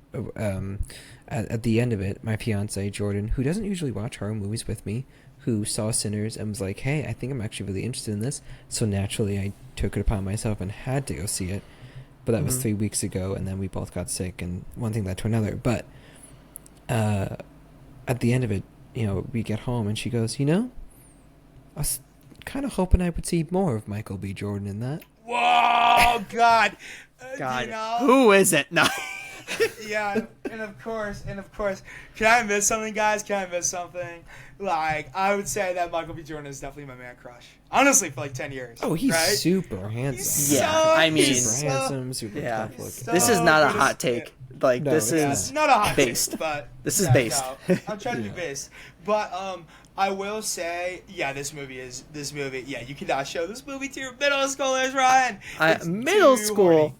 the end of it, my fiance Jordan, who doesn't usually watch horror movies with me, who saw Sinners and was like, hey, I think I'm actually really interested in this. So naturally, I took it upon myself and had to go see it. But that was 3 weeks ago, and then we both got sick, and one thing led to another. But at the end of it, we get home, and she goes, I was kind of hoping I would see more of Michael B. Jordan in that. Whoa, God. Who isn't? No. Yeah, and of course, can I miss something, guys? Like, I would say that Michael B. Jordan is definitely my man crush. Honestly, for like 10 years. Oh, he's right? super handsome. Super handsome, super tough looking. This is not a hot take. Like, this is not a hot based. Take, but this is based. No, I'm trying to be based. But I will say, this movie, you cannot show this movie to your middle schoolers, Ryan. Middle school.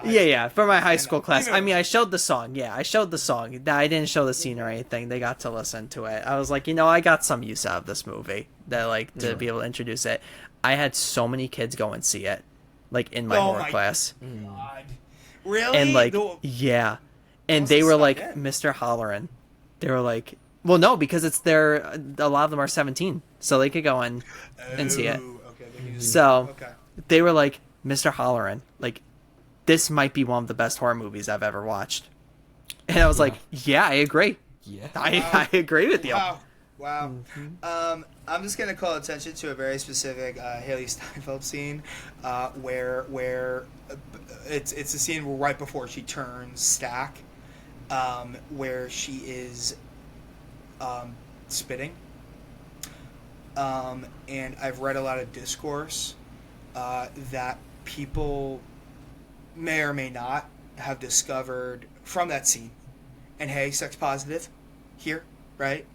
Yeah. For my high school class. I mean, I showed the song. Yeah, I showed the song. I didn't show the scene or anything. They got to listen to it. I was like, I got some use out of this movie. To be able to introduce it. I had so many kids go and see it, like in my horror class. God. Really? And like, and they were like, Mr. Holleran. They were like, well, no, because a lot of them are 17, so they could go and see it. Okay. So they were like, Mr. Holleran, like, this might be one of the best horror movies I've ever watched. And I was like, yeah, I agree. Yeah. I agree with you. Wow. I'm just going to call attention to a very specific Haley Steinfeld scene where it's a scene right before she turns Stack, where she is spitting. And I've read a lot of discourse that people may or may not have discovered from that scene. And hey, sex positive here, right?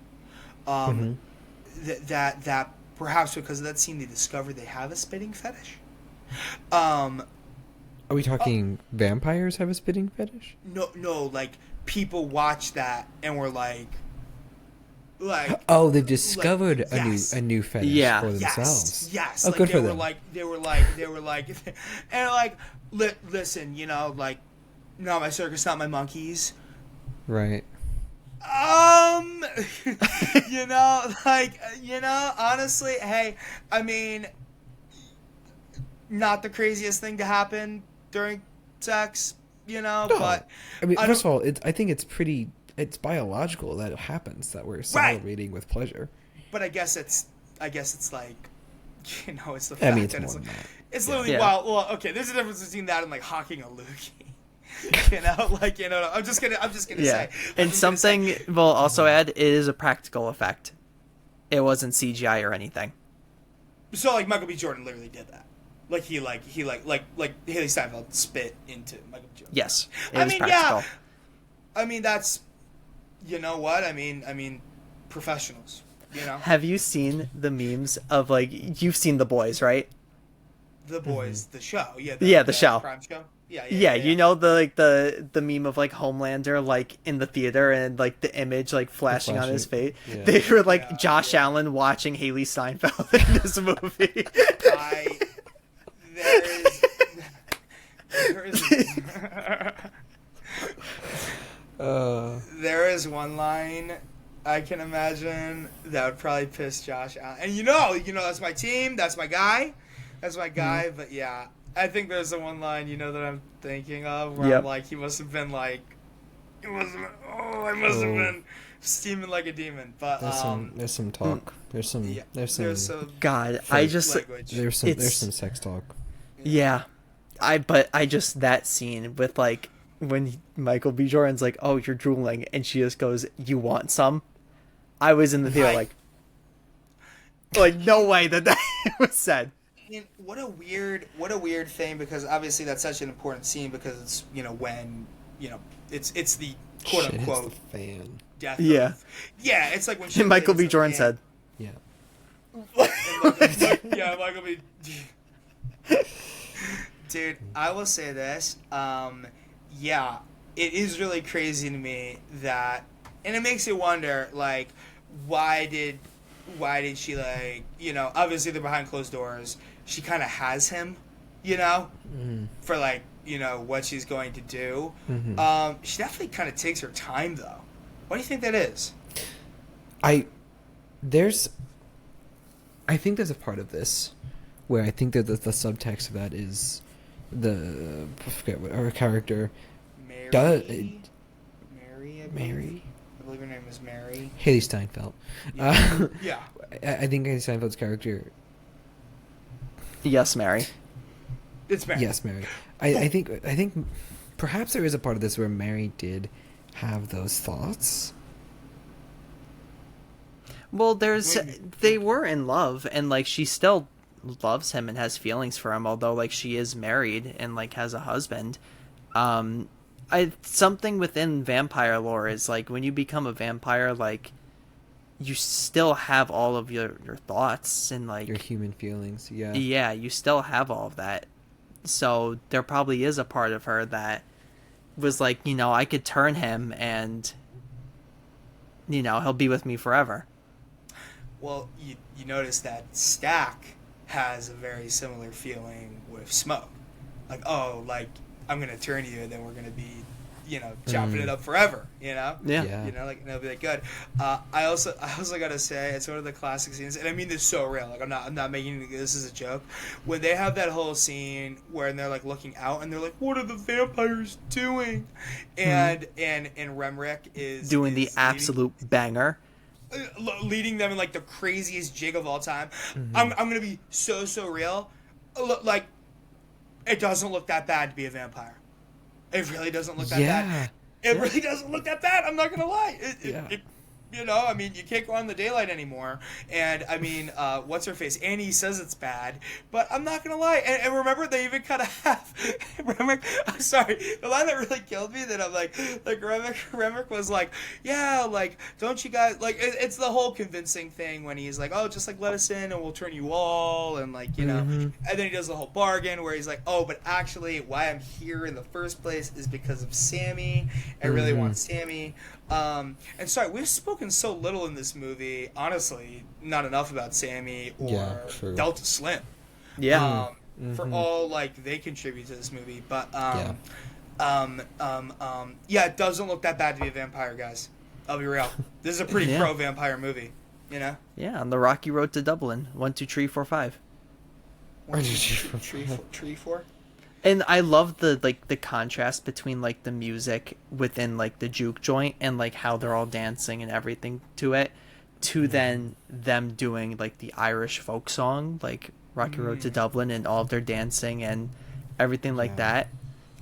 That perhaps because of that scene they discovered they have a spitting fetish. Are we talking vampires have a spitting fetish? No, like people watch that and were like, they've discovered a new fetish for themselves. Yes. Oh, like, good for them. They were like, and like, listen, like, not my circus, not my monkeys. Right. Honestly, hey, I mean, not the craziest thing to happen during sex, No. but I mean, first of all, I think it's pretty it's biological that it happens, that we're salivating with pleasure. But I guess it's like, you know, it's the I fact mean, it's that more than that. it's literally Yeah. well, okay. There's a difference between that and like hawking a loogie. You know, like, you know, I'm just gonna say. And something we'll also add, it is a practical effect. It wasn't CGI or anything. So like Michael B. Jordan literally did that. Like he Haley Steinfeld spit into Michael B. Jordan. Yes, it is practical. Yeah. I mean, that's, you know what? I mean, professionals. You know. Have you seen the memes of, like, you've seen The Boys, right? The Boys, the show. Yeah. The show. Crime show. Yeah, you know the meme of like Homelander like in the theater and like the image like flashing on his face. Yeah. They were like Josh Allen watching Haley Steinfeld in this movie. There is one line I can imagine that would probably piss Josh Allen. And you know that's my team, that's my guy. But yeah, I think there's the one line, you know, that I'm thinking of where I'm like, I must have been steaming like a demon. But there's some talk. There's some God, language. there's some sex talk. Yeah. I just that scene with like when Michael B. Jordan's like, "Oh, you're drooling," and she just goes, "You want some?" I was in the theater like no way that was said. I mean, what a weird thing, because obviously that's such an important scene, because it's, you know, when, you know, it's the quote unquote fan. Death. Yeah. Yeah, it's like when she Michael B. Jordan said. Yeah. Yeah, Michael B. Dude, I will say this. Yeah, it is really crazy to me that, and it makes you wonder, like, why did she, like, you know, obviously they're behind closed doors. She kind of has him, you know, for, like, you know, what she's going to do. Mm-hmm. She definitely kind of takes her time, though. What do you think that is? I think there's a part of this where I think that the subtext of that is I forget what her character Mary. I believe her name is Mary. Haley Steinfeld. Yeah. I think Haley Steinfeld's character. Yes, Mary. It's Mary. Yes, Mary. I think perhaps there is a part of this where Mary did have those thoughts. Well, they were in love, and like she still loves him and has feelings for him, although like she is married and like has a husband. Something within vampire lore is like when you become a vampire, like you still have all of your thoughts and like your human feelings. Yeah, you still have all of that. So there probably is a part of her that was like, you know, I could turn him and, you know, he'll be with me forever. Well, you notice that Stack has a very similar feeling with Smoke. Like, oh, like, I'm going to turn you and then we're going to be, you know, chopping it up forever, you know? Yeah. You know, like, it'll be like good. I also got to say, it's one of the classic scenes, and I mean this so real. Like, I'm not making this as a joke. When they have that whole scene where they're, like, looking out and they're like, what are the vampires doing? And Remrick is doing the absolute banger. Leading them in like the craziest jig of all time. I'm gonna be so real. Like, it doesn't look that bad to be a vampire. It really doesn't look that bad. It really doesn't look that bad. I'm not gonna lie. It you know, I mean, you can't go out in the daylight anymore. And I mean, what's her face? Annie says it's bad, but I'm not gonna lie. And remember, they even kind of have. I'm sorry. The line that really killed me, that I'm like Remick was like, yeah, like, don't you guys like? It's the whole convincing thing when he's like, oh, just like let us in and we'll turn you all, and like, you know, and then he does the whole bargain where he's like, oh, but actually, why I'm here in the first place is because of Sammy. I really want Sammy. And sorry, we've spoken so little in this movie, honestly, not enough about Sammy or Delta Slim. Yeah. For all like they contribute to this movie, but it doesn't look that bad to be a vampire, guys. I'll be real. This is a pretty pro vampire movie, you know? Yeah, on the rocky road to Dublin. 1, 2, 3, 4, 5. 1, 2, 3, 4. And I love the contrast between like the music within like the juke joint and like how they're all dancing and everything to it, to then them doing like the Irish folk song like Rocky Road to Dublin and all of their dancing and everything like that.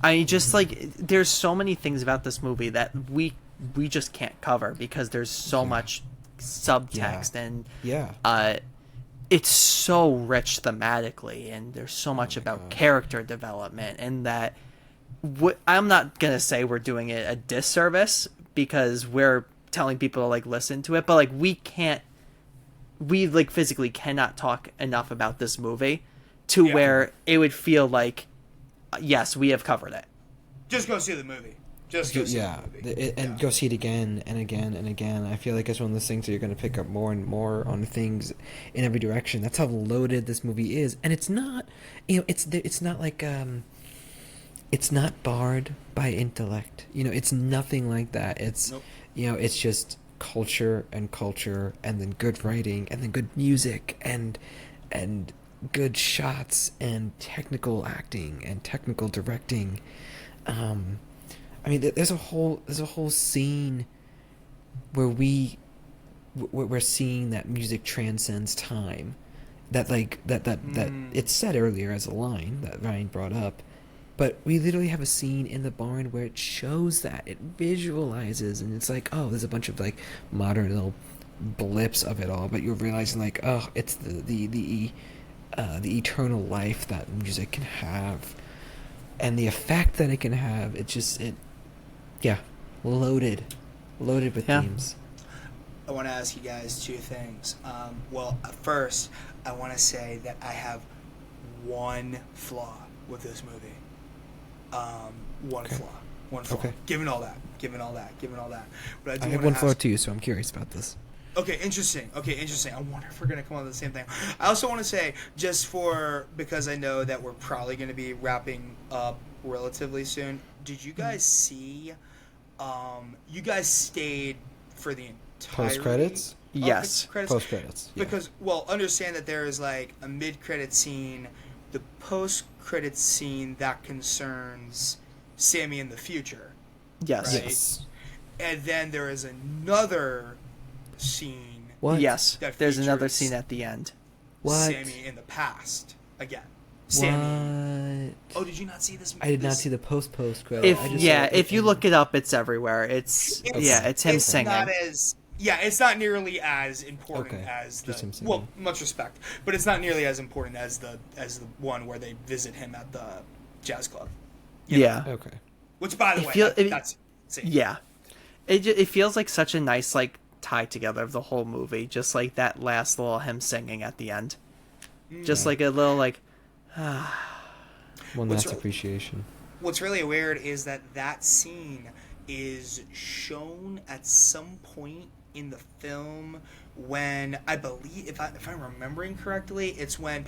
I just like there's so many things about this movie that we just can't cover because there's so much subtext and it's so rich thematically, and there's so much about character development, and that I'm not gonna say we're doing it a disservice because we're telling people to like listen to it, but like we like physically cannot talk enough about this movie to where it would feel like yes, we have covered it. Just go see the movie. Just go see the movie. And go see it again and again and again. I feel like it's one of those things that you're going to pick up more and more on things in every direction. That's how loaded this movie is, and it's not, it's not like it's not barred by intellect. It's nothing like that. It's it's just culture, and then good writing, and then good music, and good shots, and technical acting, and technical directing. I mean, there's a whole scene where we're seeing that music transcends time. That it's said earlier as a line that Ryan brought up, but we literally have a scene in the barn where it shows that, it visualizes, and it's like, oh, there's a bunch of like modern little blips of it all, but you're realizing like, oh, it's the eternal life that music can have, and the effect that it can have. Loaded with themes. I want to ask you guys two things. Well, first, I want to say that I have one flaw with this movie. One flaw. Okay. Given all that. But I have one flaw too, so I'm curious about this. Okay, interesting. I wonder if we're going to come up with the same thing. I also want to say, because I know that we're probably going to be wrapping up relatively soon, did you guys see, you guys stayed for the entire post-credits? Yes. Post-credits. Yeah. Because, understand that there is like a mid-credit scene, the post-credit scene that concerns Sammy in the future. Yes. Right? Yes. And then there is another scene. What? Yes. There's another scene at the end. What? Sammy in the past again. Sammy. What? Oh, did you not see this? I did not see the post credit. If you look it up, it's everywhere. It's him singing. It's not nearly as important as just him singing. Well, much respect, but it's not nearly as important as the one where they visit him at the jazz club. Yeah. Okay. Which, by the way, that's insane. Yeah. It feels like such a nice like tie together of the whole movie, just like that last little him singing at the end, just like a little like. One last appreciation. What's really weird is that scene is shown at some point in the film when, I believe, if I'm remembering correctly, it's when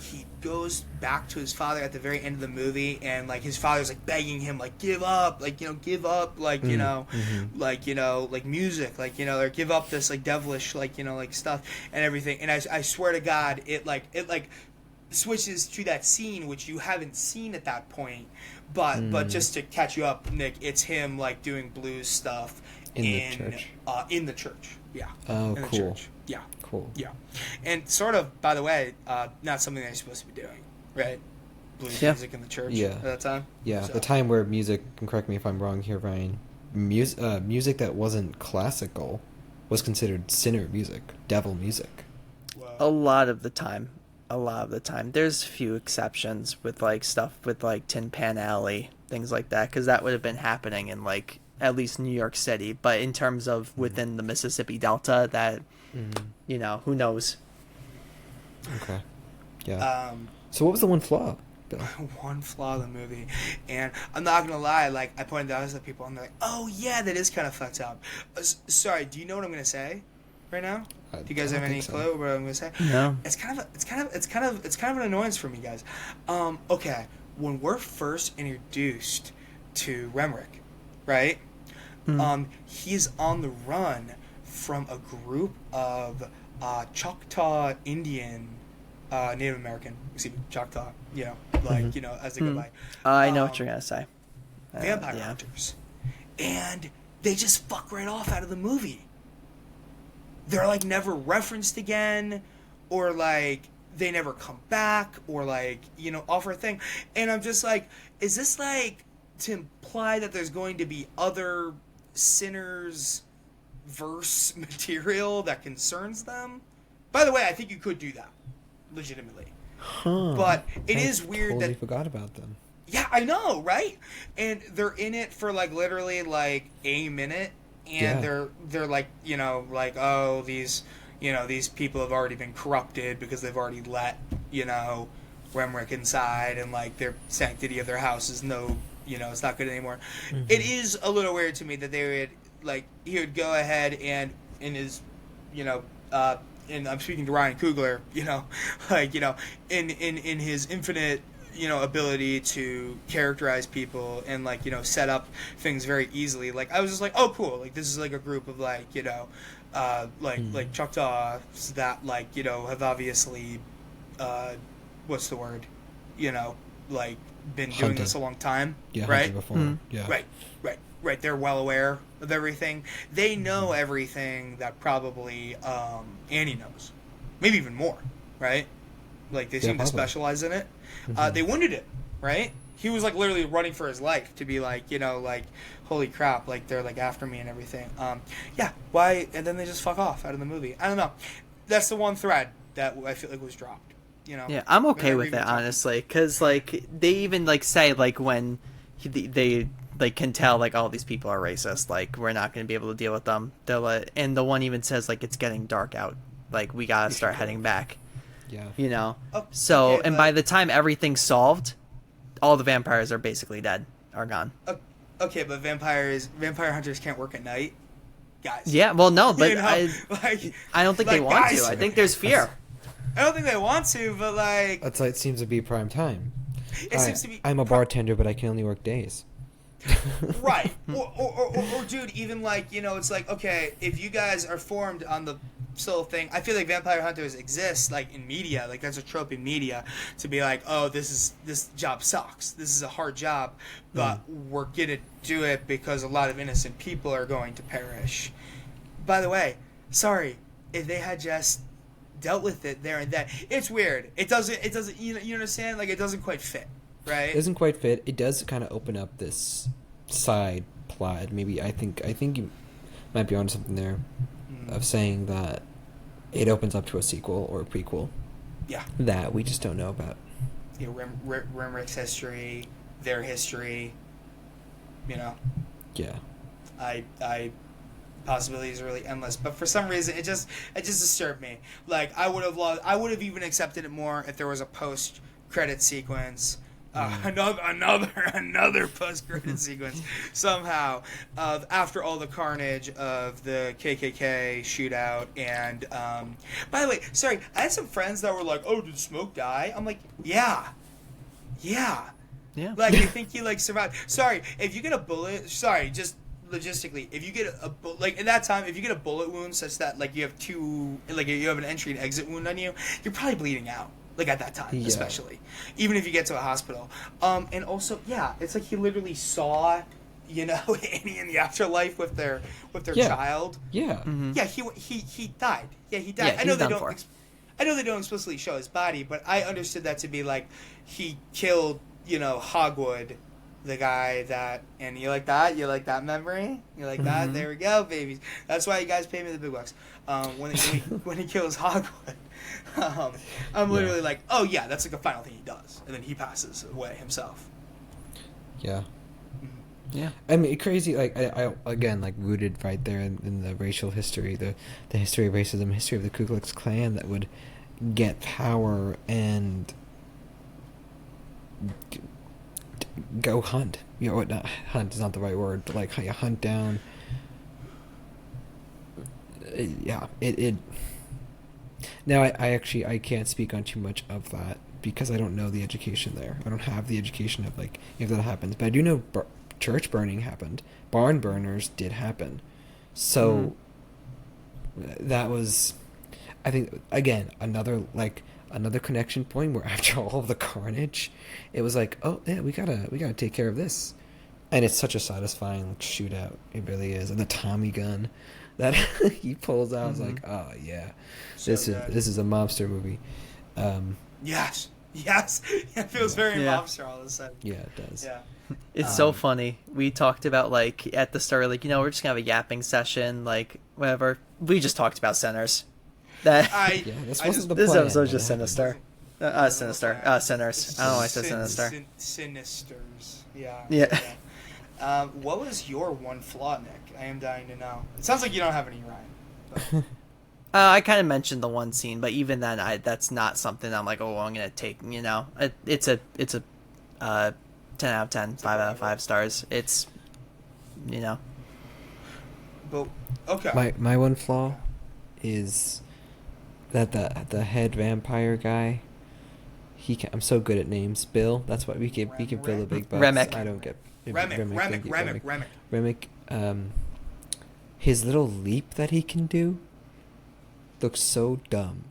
he goes back to his father at the very end of the movie, and like his father's like begging him like give up, like give up, like like music, like or give up this like devilish like like stuff and everything. And I swear to God, it switches to that scene which you haven't seen at that point, but just to catch you up, Nick, it's him like doing blues stuff in the church. Yeah. Oh, in the cool. Church. Yeah. Cool. Yeah. And sort of, by the way, not something that you're supposed to be doing, right? Blues music in the church at that time. Yeah, so. The time where music, and correct me if I'm wrong here, Ryan, music that wasn't classical was considered sinner music, devil music. Wow. A lot of the time. There's a few exceptions with like stuff with like Tin Pan Alley, things like that, because that would have been happening in like at least New York City. But in terms of within the Mississippi Delta, that who knows? Okay. Yeah. So what was the one flaw, Bill? One flaw of the movie, and I'm not gonna lie, like I pointed out to people, and they're like, "Oh yeah, that is kind of fucked up." Sorry, do you know what I'm gonna say right now? Do you guys have any clue what I'm gonna say? No. It's kind of an annoyance for me, guys. Okay, when we're first introduced to Remrick, right? He's on the run from a group of Choctaw Indian Native American, excuse me, Choctaw, like, as they go by. I know what you're going to say. Vampire hunters. And they just fuck right off out of the movie. They're, like, never referenced again, or, like, they never come back, or, like, offer a thing. And I'm just like, is this, like, to imply that there's going to be other Sinners verse material that concerns them? By the way, I think you could do that, legitimately. But it is weird totally that... forgot about them. Yeah, I know, right? And they're in it for, like, literally, like, a minute, and they're like, like, oh, these people have already been corrupted because they've already let, Remrick inside, and, like, their sanctity of their house is it's not good anymore. Mm-hmm. It is a little weird to me that they would, like, he would go ahead and in his, and I'm speaking to Ryan Coogler, like, in his infinite, ability to characterize people and, like, set up things very easily. Like, I was just like, oh, cool. Like, this is, like, a group of, like, like Choctaws that, like, have obviously, what's the word? Like, been doing this a long time. Yeah, right? Before. Mm-hmm. Yeah. Right. They're well aware of everything. They know everything that probably Annie knows. Maybe even more, right? Like, they seem to specialize in it. Mm-hmm. They wounded him, right? He was, like, literally running for his life to be like, like, holy crap, like, they're, like, after me and everything. Why? And then they just fuck off out of the movie. I don't know. That's the one thread that I feel like was dropped. Yeah, I'm okay with it, honestly, because, like, they even, like, say, like, when they like, can tell, like, all these people are racist, like, we're not going to be able to deal with them. They'll and the one even says, like, it's getting dark out, like, we gotta start heading back. Yeah. So, and by the time everything's solved, all the vampires are basically dead, are gone. Okay, but vampire hunters can't work at night, guys. Yeah, well, no, but I don't think they want to. I think there's fear. I don't think they want to, but, like... That's like, it seems to be prime time. It seems to be... I'm a bartender, but I can only work days. Right. Or, dude, even, like, it's like, okay, if you guys are formed on the sole thing, I feel like vampire hunters exist, like, in media. Like, that's a trope in media, to be like, oh, this job sucks. This is a hard job, but we're gonna do it because a lot of innocent people are going to perish. By the way, sorry, if they had just... dealt with it there and then. It's weird. It doesn't you understand? Like, it doesn't quite fit, right? It doesn't quite fit. It does kind of open up this side plot. Maybe I think you might be on something there of saying that it opens up to a sequel or a prequel. Yeah. That we just don't know about. Yeah, Rimrick's history, their history, Yeah. I possibilities are really endless, but for some reason it just disturbed me. Like, I would have even accepted it more if there was a post-credit sequence, another post-credit sequence somehow after all the carnage of the KKK shootout. And by the way, sorry, I had some friends that were like, "Oh, did Smoke die?" I'm like, yeah. Like, I think he, like, survived. Sorry, if you get a bullet. Sorry, just. Logistically, if you get like, in that time, if you get a bullet wound such that, like, you have you have an entry and exit wound on you, you're probably bleeding out, like, at that time, especially, even if you get to a hospital. And also, it's like he literally saw, Annie in the afterlife with their child. Yeah. Mm-hmm. Yeah, he died. Yeah, he died. Yeah, I know they don't explicitly show his body, but I understood that to be like he killed, Hogwood. The guy that, and you like that memory? You like that? Mm-hmm. There we go, babies. That's why you guys pay me the big bucks. When he kills Hogwood, I'm literally like, oh yeah, that's like the final thing he does, and then he passes away himself. Yeah. Mm-hmm. Yeah. I mean, crazy. Like, I again, like, rooted right there in the racial history, the history of racism, history of the Ku Klux Klan that would get power and go hunt. Not hunt is not the right word, but, like, hunt down. It. Now, I can't speak on too much of that because I don't know the education there. I don't have the education of, like, if that happens. But I do know church burning happened. Barn burners did happen. So that was, I think, again, another, like, another connection point where after all of the carnage, it was like, oh yeah, we gotta take care of this, and it's such a satisfying shootout. It really is, and the Tommy gun that he pulls out, I was like, oh yeah, this is a mobster movie. Yes, it feels very mobster all of a sudden. Yeah, it does. Yeah. It's so funny. We talked about, like, at the start, like, we're just gonna have a yapping session, like, whatever. We just talked about Sinners. This wasn't the plan. This episode's just Sinister. Sinners. I don't know why I said Sinister. Sinisters. Yeah. What was your one flaw, Nick? I am dying to know. It sounds like you don't have any, Ryan. I kind of mentioned the one scene, but even then, that's not something I'm like, oh, I'm gonna take. It's a 10 out of 10, 5 out of 5 stars. It's, But okay. My one flaw is that the head vampire guy. I'm so good at names. Bill. That's why we give Bill a big bucks. Remick. I don't get Remick. His little leap that he can do looks so dumb.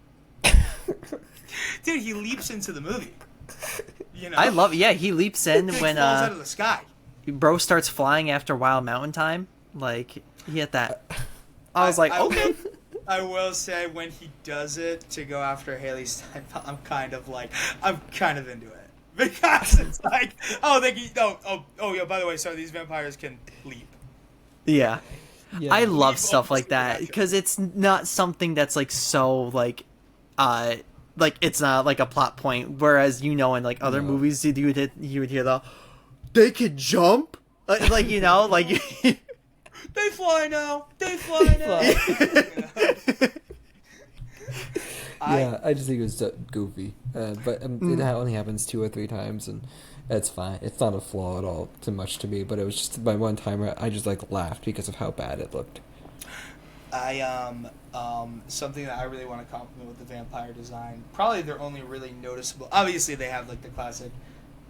Dude, he leaps into the movie. I love. Yeah, he leaps in when falls out of the sky. Bro starts flying after Wild Mountain Time. Like, he had that. I was like, okay. I will say, when he does it to go after Haley Steinfeld, I'm kind of into it. Because it's like, yeah, by the way, sorry, these vampires can leap. Yeah. I love stuff like that, because it's not something that's, like, so, like, it's not, like, a plot point, whereas, in, like, other movies, you would hear the, they could jump? Like, They fly now. I just think it was goofy. But it only happens 2 or 3 times, and it's fine. It's not a flaw at all, too much to me, but it was just my one time where I just, like, laughed because of how bad it looked. Something that I really want to compliment with the vampire design, probably their only really noticeable, obviously they have, like, the classic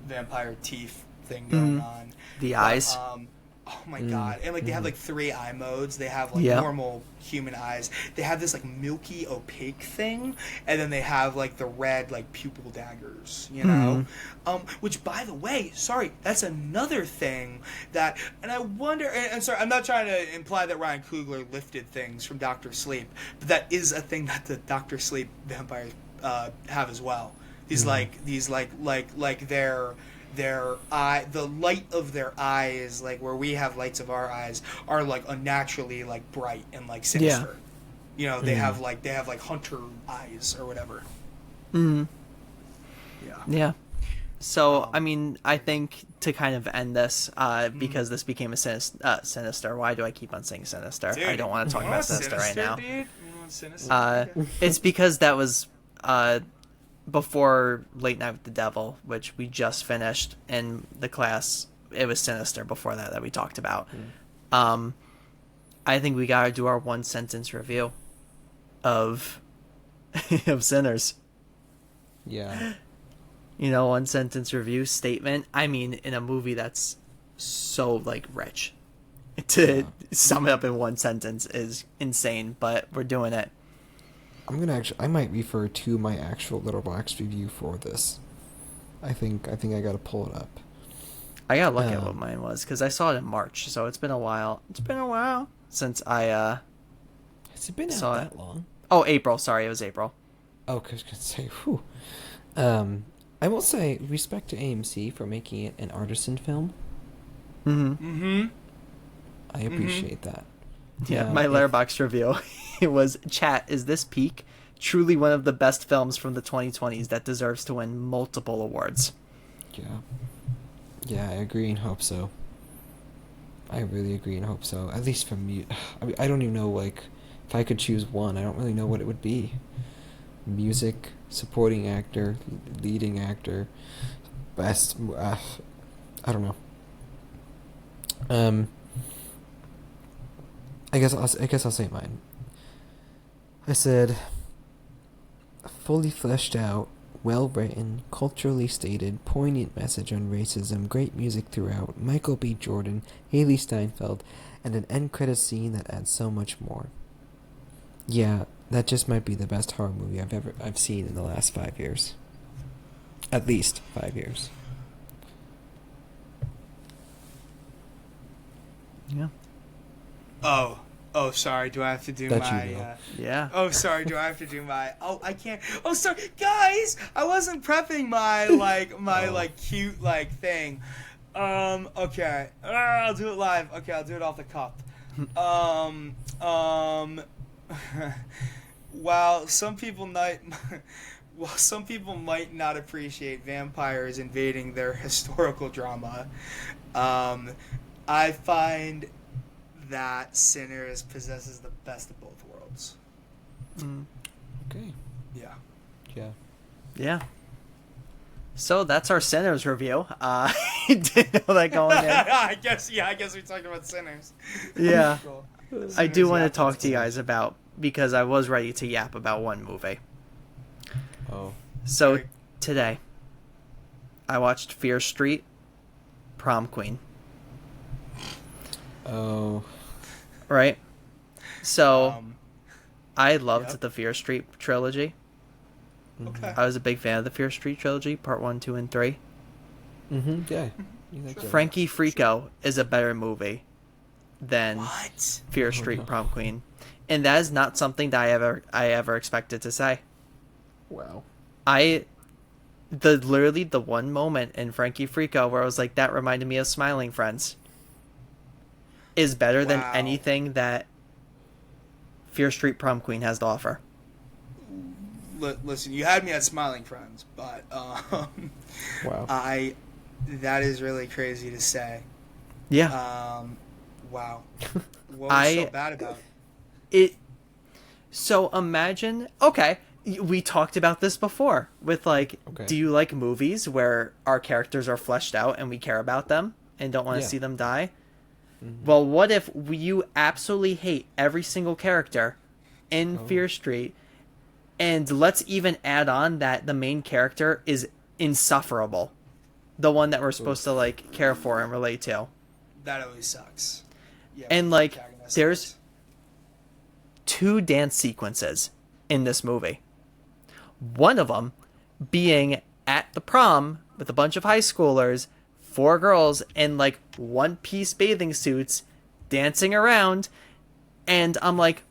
vampire teeth thing going on. The eyes. Oh my god. And like they have like 3 eye modes. They have like normal human eyes. They have this like milky opaque thing, and then they have like the red like pupil daggers, which, by the way, sorry, that's another thing that, and I wonder, and sorry, I'm not trying to imply that Ryan Coogler lifted things from Dr. Sleep, but that is a thing that the Dr. Sleep vampires have as well. These their eye, the light of their eyes, like where we have lights of our eyes, are like unnaturally like bright and like sinister. They have like hunter eyes or whatever. Yeah. So I mean, I think to kind of end this, because this became a Sinister. Why do I keep on saying Sinister? Dude, I don't want to talk about Sinister right now. Sinister? It's because that was before Late Night with the Devil, which we just finished in the class. It was Sinister before that we talked about. I think we gotta do our 1-sentence review of Sinners. Yeah. 1-sentence review statement. I mean, in a movie that's so like rich, to sum it up in 1 sentence is insane, but we're doing it. I might refer to my actual Letterboxd review for this. I think I gotta pull it up. I gotta look at what mine was, because I saw it in March, so it's been a while. It's been a while since I Has it been saw that long? Oh, April. Sorry, it was April. Oh, because I could say, whew. I will say respect to AMC for making it an artisan film. I appreciate that. Yeah, my Letterboxd review, it was, chat, is this peak? Truly one of the best films from the 2020s that deserves to win multiple awards. Yeah, I agree and hope so. I really agree and hope so. At least from me. I mean, I don't even know, like, if I could choose one, I don't really know what it would be. Music, supporting actor, leading actor, best, I don't know. I guess I'll say mine. I said, fully fleshed out, well written, culturally stated, poignant message on racism, great music throughout, Michael B. Jordan, Haley Steinfeld, and an end credit scene that adds so much more. Yeah, that just might be the best horror movie I've seen in the last 5 years. At least 5 years. Yeah. Oh, sorry. Do I have to do my? Yeah. Oh, sorry. Do I have to do my? Oh, I can't. Oh, sorry, guys. I wasn't prepping my cute thing. Okay. I'll do it live. Okay, I'll do it off the cuff. While some people might not appreciate vampires invading their historical drama, I find that Sinners possesses the best of both worlds. Okay. Yeah. Yeah. Yeah. So that's our Sinners review. Didn't know that going in. I guess we talked about Sinners. Yeah. Cool. I do want to talk to you guys about, because I was ready to yap about one movie. Oh. So today, I watched Fear Street, Prom Queen. Oh. Right? So, I loved the Fear Street trilogy. Okay. I was a big fan of the Fear Street trilogy, part 1, 2, and 3. Mm-hmm. Yeah. Frankie Frico is a better movie than Fear Street Prom Queen. And that is not something that I ever expected to say. Wow. Literally the one moment in Frankie Frico where I was like, that reminded me of Smiling Friends, is better than anything that Fear Street Prom Queen has to offer. Listen, you had me at Smiling Friends, but wow. That is really crazy to say. Yeah. Wow. What was so bad about it? So imagine, okay, we talked about this before with do you like movies where our characters are fleshed out and we care about them and don't want to see them die? Mm-hmm. Well, what if you absolutely hate every single character in Fear Street, and let's even add on that the main character is insufferable, the one that we're supposed to care for and relate to? That always sucks. Yeah, and there's 2 dance sequences in this movie. One of them being at the prom with a bunch of high schoolers, 4 girls in one-piece bathing suits dancing around, and I'm like,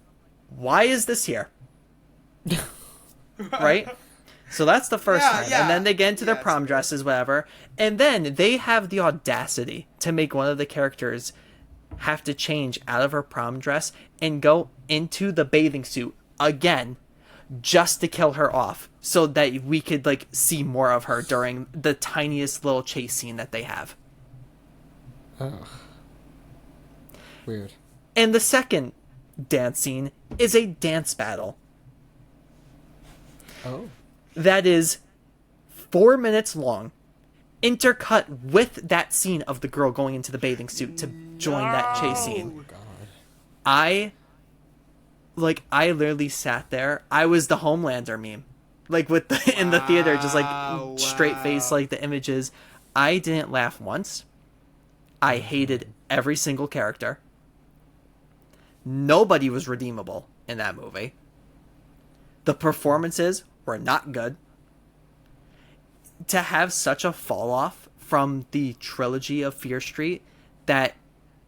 why is this here? Right? So that's the first time. Yeah. And then they get into their prom dresses, whatever, and then they have the audacity to make one of the characters have to change out of her prom dress and go into the bathing suit again just to kill her off so that we could see more of her during the tiniest little chase scene that they have. Oh. Weird. And the second dance scene is a dance battle. Oh. That is 4 minutes long, intercut with that scene of the girl going into the bathing suit to join that chase scene. Oh, God. I literally sat there. I was the Homelander meme. In the theater, just straight face, the images. I didn't laugh once. I hated every single character. Nobody was redeemable in that movie. The performances were not good. To have such a fall off from the trilogy of Fear Street that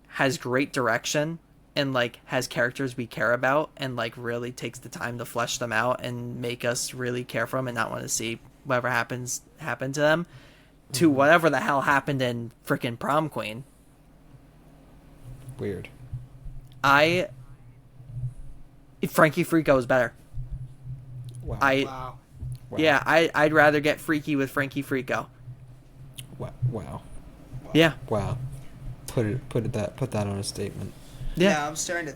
has great direction and has characters we care about and really takes the time to flesh them out and make us really care for them and not want to see whatever happen to them, to whatever the hell happened in frickin' Prom Queen. Weird. Frankie Frico is better. Wow. Wow. Yeah, I'd rather get freaky with Frankie Frico. Wow. Yeah. Wow. Put that on a statement. Yeah, I'm starting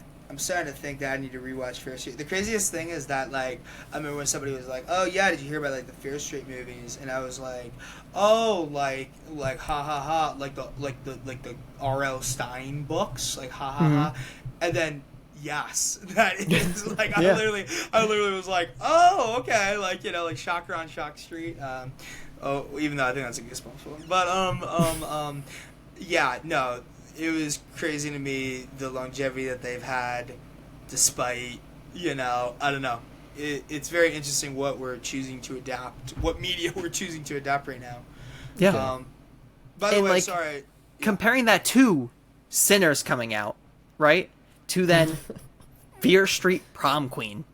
to think that I need to rewatch Fear Street. The craziest thing is that I remember when somebody was like, "Oh yeah, did you hear about the Fear Street movies?" And I was like, "Oh, ha ha ha, the R.L. Stein books, ha ha ha," and then. Yes, that is I literally was like, oh, okay, Shocker on Shock Street. Even though I think that's a Goosebumps film, but yeah, no, it was crazy to me the longevity that they've had, despite I don't know. It's very interesting what we're choosing to adapt, what media we're choosing to adapt right now. Yeah. By the And, way, like, sorry. Comparing that to Sinners coming out, right? To then Fear Street Prom Queen.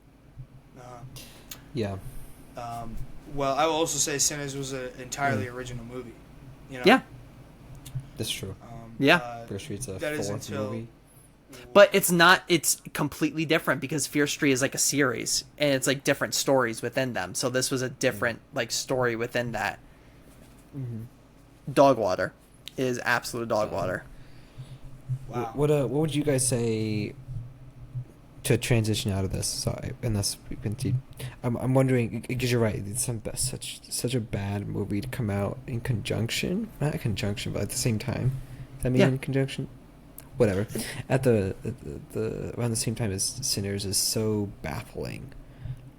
Yeah. Well, I will also say Sinners was an entirely original movie. Yeah. That's true. Fear Street's a that is fourth until- movie. But it's not, it's completely different because Fear Street is like a series and it's like different stories within them. So this was a different like story within that. Dog water is absolute dog water. Wow. What would you guys say to transition out of this? Sorry, unless we continue. I'm wondering, because you're right, it's such a bad movie to come out in conjunction, not in conjunction, but at the same time. Does that mean in conjunction? Whatever. At the around the same time as Sinners is so baffling.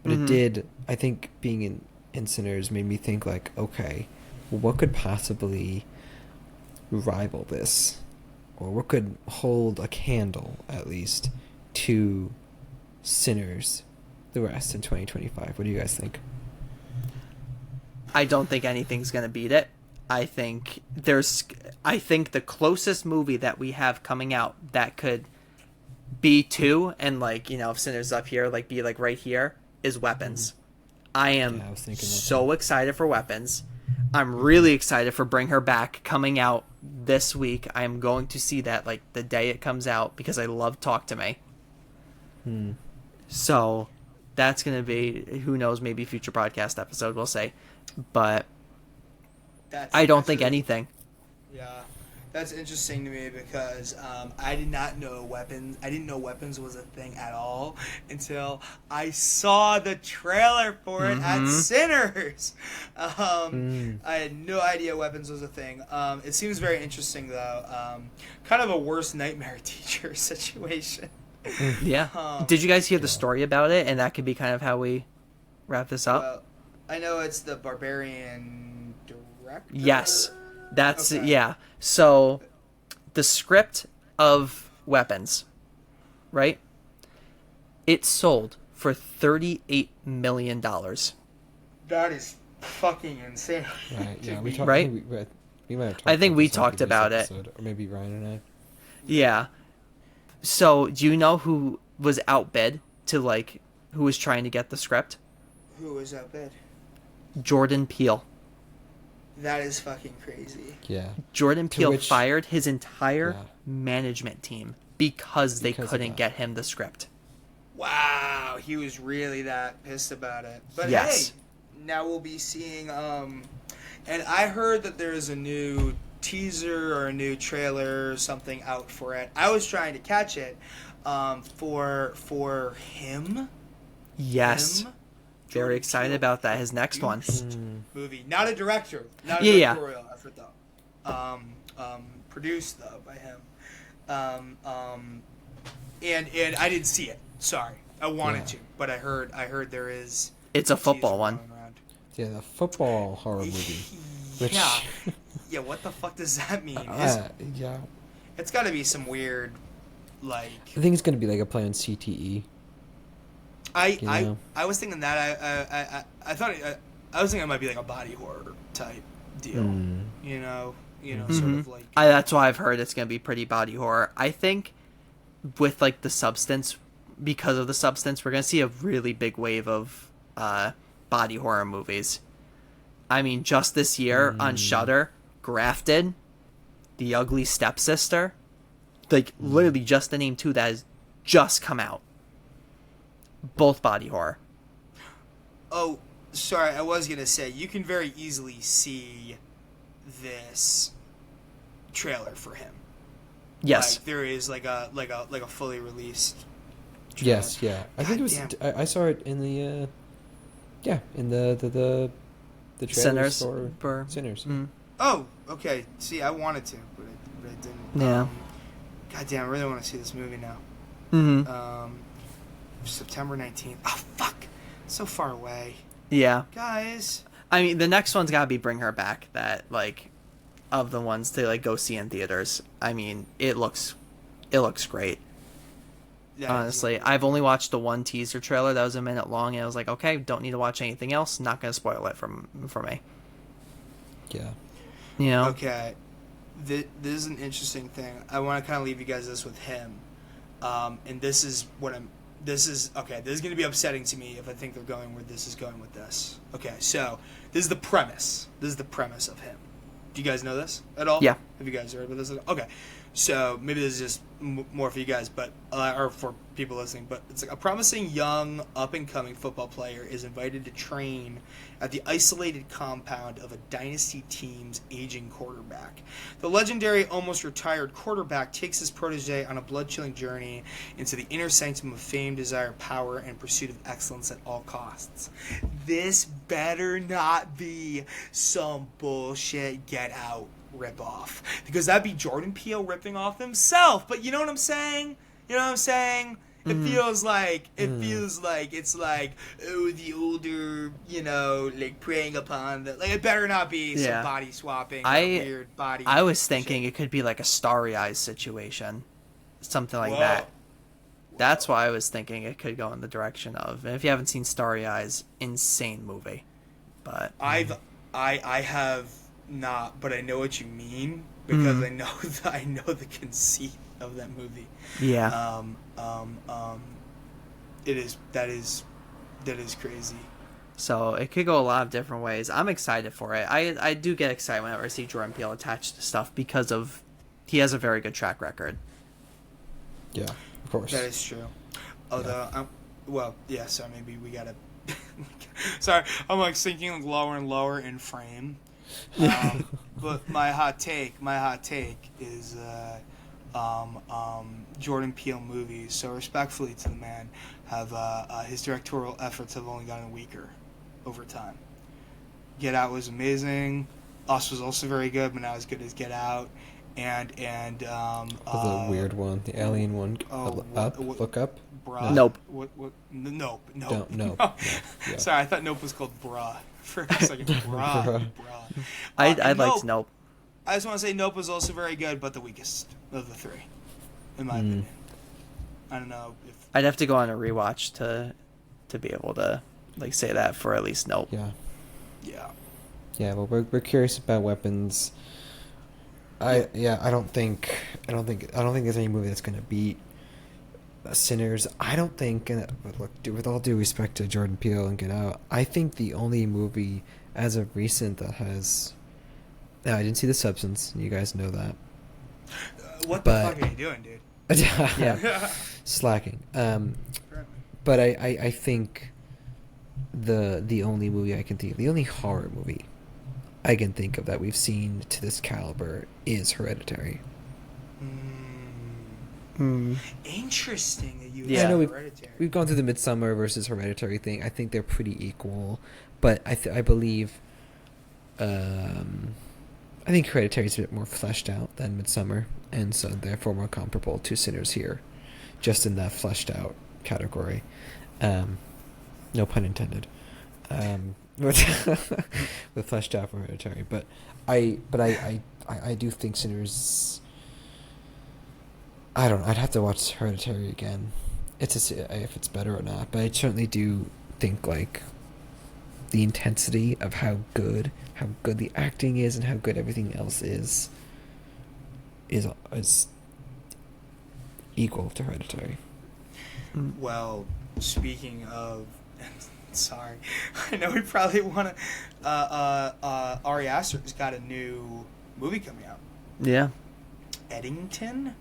But it did, I think, being in Sinners made me think like, okay, well, what could possibly rival this? Or what could hold a candle, at least, to Sinners, the rest in 2025? What do you guys think? I don't think anything's going to beat it. I think the closest movie that we have coming out that could be to, and like, if Sinners up here, like be like right here, is Weapons. I am so excited for Weapons. I'm really excited for Bring Her Back coming out this week. I am going to see that like the day it comes out because I love Talk to Me. So that's going to be, who knows, maybe future podcast episode, we'll say. But I don't think anything. Yeah, that's interesting to me because I did not know Weapons. I didn't know Weapons was a thing at all until I saw the trailer for it at Sinners. I had no idea Weapons was a thing. It seems very interesting though. Kind of a worst nightmare teacher situation. Yeah. Did you guys hear the story about it? And that could be kind of how we wrap this up. Well, I know it's the Barbarian director. Yes. That's yeah. So the script of Weapons, right? It sold for $38 million. That is fucking insane. Right. Yeah. We talked. Right? We might have talked. I think about we this on talked previous about episode, or maybe Ryan and I. Yeah. So do you know who was outbid to like who was trying to get the script? Who was outbid? Jordan Peele. That is fucking crazy. Yeah. Jordan Peele fired his entire management team because they couldn't get him the script. Wow, he was really that pissed about it. But yes. Hey, now we'll be seeing and I heard that there's a new teaser or a new trailer or something out for it. I was trying to catch it for him. Yes. Him? Very excited about that. His next one. Movie. Not a director. Not a directorial effort though. Produced though by him. And I didn't see it. Sorry. I wanted to, but I heard there is. It's a football one. Yeah, the football horror movie. Which... Yeah, what the fuck does that mean? Yeah. It's got to be some weird, like. I think it's gonna be like a play on CTE. I was thinking that I thought I was thinking it might be like a body horror type deal. You know, sort of like. That's why I've heard it's gonna be pretty body horror. I think with like the substance, because of the substance, we're gonna see a really big wave of body horror movies. I mean, just this year on Shudder, Grafted, The Ugly Stepsister, like literally just the name two that has just come out. Both body horror. Oh, sorry, I was gonna say you can very easily see this trailer for him. Yes, like, there is like a fully released trailer. Yes, yeah. I think it was. I saw it in the. In the trailer Sinners for Sinners. Oh, okay. See, I wanted to, but I didn't. Yeah. God damn, I really want to see this movie now. September 19th. Oh, fuck. So far away. Yeah. Guys. I mean, the next one's gotta be Bring Her Back. That, like, of the ones to, like, go see in theaters. I mean, it looks great. Honestly, I've only watched the one teaser trailer that was a minute long, and I was like, okay, don't need to watch anything else. Not gonna spoil it for me. Yeah. You know. Okay. This is an interesting thing. I want to kind of leave you guys this with him, and this is what I'm. This is okay. This is going to be upsetting to me if I think they're going where this is going with this. Okay, so this is the premise. This is the premise of him. Do you guys know this at all? Yeah. Have you guys heard about this? Okay, so maybe this is just more for you guys, but or for people listening. But it's like a promising young up-and-coming football player is invited to train at the isolated compound of a dynasty team's aging quarterback. The legendary, almost retired quarterback takes his protege on a blood-chilling journey into the inner sanctum of fame, desire, power, and pursuit of excellence at all costs. This better not be some bullshit Get Out ripoff, because that'd be Jordan Peele ripping off himself. But you know what I'm saying? You know what I'm saying? It feels like it's like, oh, the older, like preying upon the, like, it better not be some body swapping, weird body. I was thinking it could be like a Starry Eyes situation, something like that. That's why I was thinking it could go in the direction of. And if you haven't seen Starry Eyes, insane movie. But I have not, but I know what you mean, because I know the conceit of that movie. Yeah. That is crazy. So it could go a lot of different ways. I'm excited for it. I do get excited whenever I see Jordan Peele attached to stuff, because he has a very good track record. Yeah, of course. That is true. Although, so maybe we gotta. Sorry, I'm like sinking lower and lower in frame. But my hot take is Jordan Peele movies, so respectfully to the man, have his directorial efforts have only gotten weaker over time. Get Out was amazing. Us was also very good, but not as good as Get Out. And the weird one, the alien one. Look up. Bruh. Nope. Nope. No. Yeah. Sorry, I thought Nope was called Bruh for a second. Bruh. I liked Nope. I just want to say Nope was also very good, but the weakest of the three, in my opinion. I don't know if I'd have to go on a rewatch to be able to say that for at least Nope. Yeah. Well, we're curious about weapons. I don't think there's any movie that's gonna beat Sinners. I don't think. Look, with all due respect to Jordan Peele and Get Out, I think the only movie as of recent that has. Now, I didn't see The Substance. You guys know that. What the fuck are you doing, dude? Yeah. Slacking. But I think the only movie I can think of, the only horror movie I can think of that we've seen to this caliber is Hereditary. Interesting that you. I know we've gone through the Midsommar versus Hereditary thing. I think they're pretty equal, but I believe. I think Hereditary is a bit more fleshed out than Midsommar, and so therefore more comparable to Sinners here, just in that fleshed out category. No pun intended. With fleshed out for Hereditary, but I do think Sinners. I don't know. I'd have to watch Hereditary again. If it's better or not, but I certainly do think the intensity of how good the acting is and how good everything else is equal to Hereditary. Well, speaking of, sorry, I know we probably want to. Ari Aster's got a new movie coming out. Yeah. Eddington.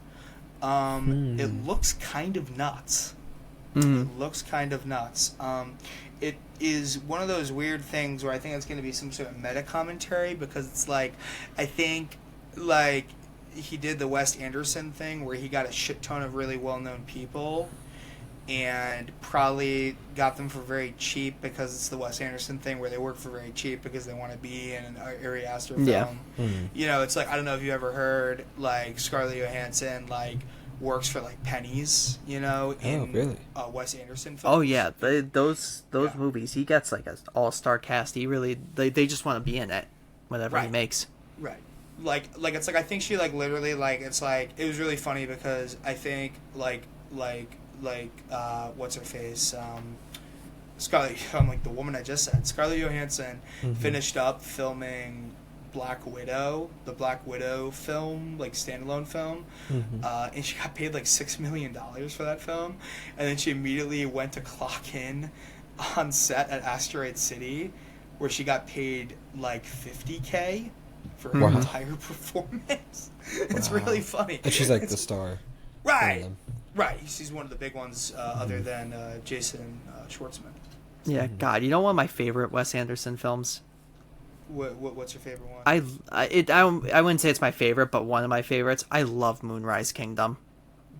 It looks kind of nuts. It looks kind of nuts. It is one of those weird things where I think it's going to be some sort of meta commentary, because it's like, I think he did the Wes Anderson thing where he got a shit ton of really well-known people and probably got them for very cheap, because it's the Wes Anderson thing where they work for very cheap because they want to be in an Ari Aster film. Yeah. It's like, I don't know if you ever heard, Scarlett Johansson, works for pennies, in really? Wes Anderson films. Oh yeah, those movies, he gets an all-star cast. He really they just want to be in it, whatever he makes. Right. It's I think she literally it was really funny because I think what's her face, Scarlett. I'm like the woman I just said. Scarlett Johansson finished up filming Black Widow, the Black Widow film, like standalone film, and she got paid like $6 million for that film, and then she immediately went to clock in on set at Asteroid City, where she got paid like $50K for her entire performance. It's really funny. And she's like the star. Right. Right. She's one of the big ones, other than Jason Schwartzman. Yeah, God, you know one of my favorite Wes Anderson films? What's your favorite one? I wouldn't say it's my favorite, but one of my favorites. I love Moonrise Kingdom.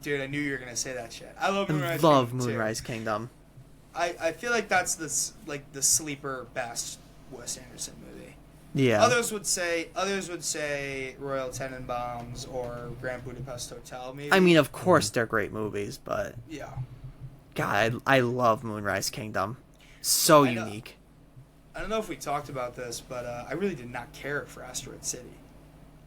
Dude, I knew you were gonna say that shit. I love Moonrise. Kingdom. I feel like that's the sleeper best Wes Anderson movie. Yeah. Others would say Royal Tenenbaums or Grand Budapest Hotel. Maybe. I mean, of course they're great movies, but yeah. God, I love Moonrise Kingdom. So unique. I don't know if we talked about this, but I really did not care for Asteroid City.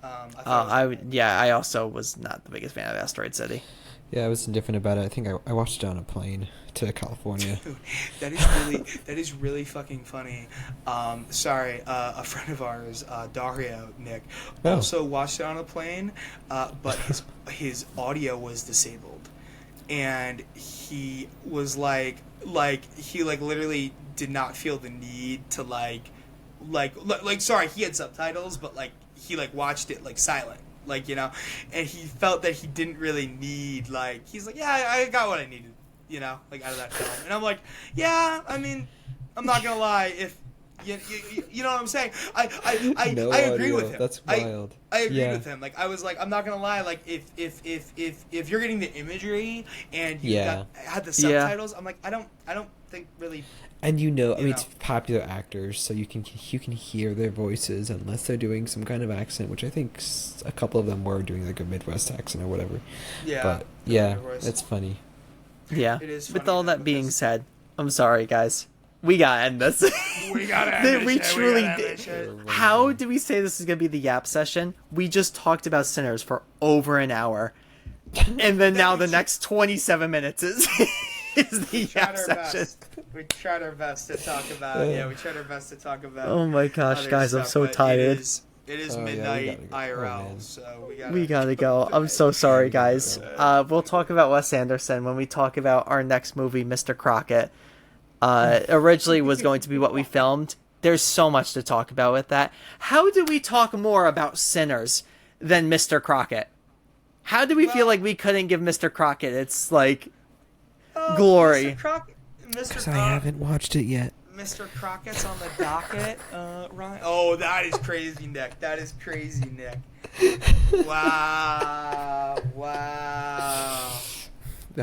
I also was not the biggest fan of Asteroid City. Yeah, I was indifferent about it. I think I watched it on a plane to California. Dude, that is really fucking funny. Sorry, a friend of ours, Dario, Nick, also watched it on a plane, but his audio was disabled, and he was like he literally did not feel the need to sorry, he had subtitles, but he watched it silent, and he felt that he didn't really need he's like, yeah, I got what I needed, out of that film. And I'm like, yeah, I mean, I'm not gonna lie, if you know what I'm saying, I agree with him. That's wild. I agreed with him. I was like, I'm not gonna lie, if you're getting the imagery and you had the subtitles, I'm like, I don't think really. And I mean, it's popular actors, so you can hear their voices unless they're doing some kind of accent, which I think a couple of them were doing a Midwest accent or whatever. Yeah. But yeah, it's funny. Yeah. It is funny. With all that being said, I'm sorry, guys. We gotta end this. We gotta end this. We truly did. How do we say this is gonna be the Yap session? We just talked about Sinners for over an hour, and then now the next 27 minutes is the Yap session. We tried our best to talk about. Yeah, we tried our best to talk about. Oh my gosh, guys, I'm so tired. It is midnight IRL, so we gotta go. I'm so sorry, guys. We'll talk about Wes Anderson when we talk about our next movie, Mr. Crockett. Originally was going to be what we filmed. There's so much to talk about with that. How do we talk more about Sinners than Mr. Crockett? How do we feel like we couldn't give Mr. Crockett its glory? Because I haven't watched it yet. Mr. Crockett's on the docket, Ryan. Oh, that is crazy, Nick. That is crazy, Nick. Wow.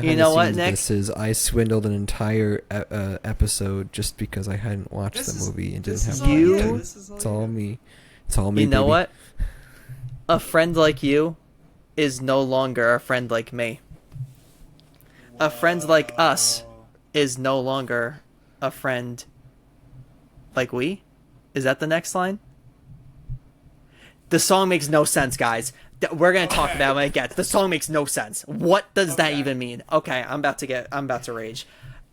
You know what, Nick? I swindled an entire episode just because I hadn't watched the movie and didn't have time. It's all me. It's all me. You know baby. what? A friend like you is no longer a friend like me. A friend like us is no longer a friend like we. Is that the next line? The song makes no sense, guys. We're gonna talk about it when it gets. The song makes no sense. What does that even mean? Okay, I'm about to rage.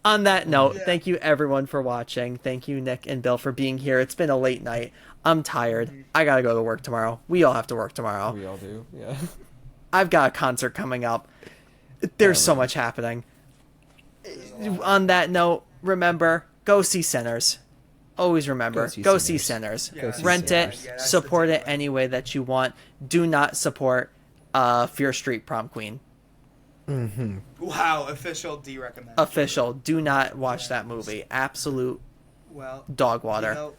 On that note, thank you everyone for watching. Thank you, Nick and Bill, for being here. It's been a late night. I'm tired. I gotta go to work tomorrow. We all have to work tomorrow. We all do. Yeah. I've got a concert coming up. There's so much happening. On that note, remember, go see Sinners. Always remember, go see Sinners. Rent it, support it any way that you want. Do not support Fear Street Prom Queen. Mm-hmm. Wow, official de-recommend. Official, do not watch that movie. Absolute dog water.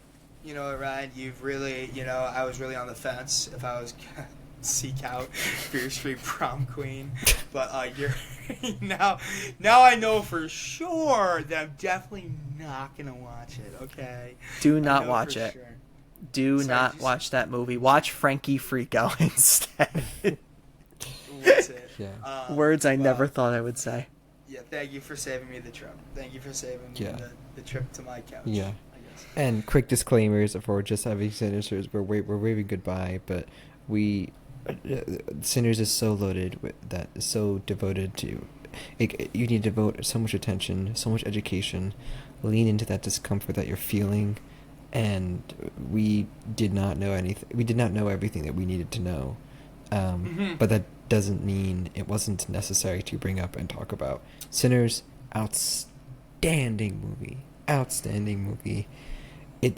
You know, Ryan, you've really, I was really on the fence if I was seek out Fear Street Prom Queen, but you're now I know for sure that I'm definitely not gonna watch it. Okay, do not watch it. Sure. Do not watch that movie. Watch Frankie Freako instead. What's it? Yeah. Words I never thought I would say. Yeah, thank you for saving me the trip. Thank you for saving me the trip to my couch. Yeah. And quick disclaimers for just having Sinners. We're waving goodbye, but we Sinners is so loaded that is so devoted to You need to devote so much attention, so much education, lean into that discomfort that you're feeling, and we did not know anything. We did not know everything that we needed to know, but that doesn't mean it wasn't necessary to bring up and talk about. Sinners, outstanding movie. Outstanding movie.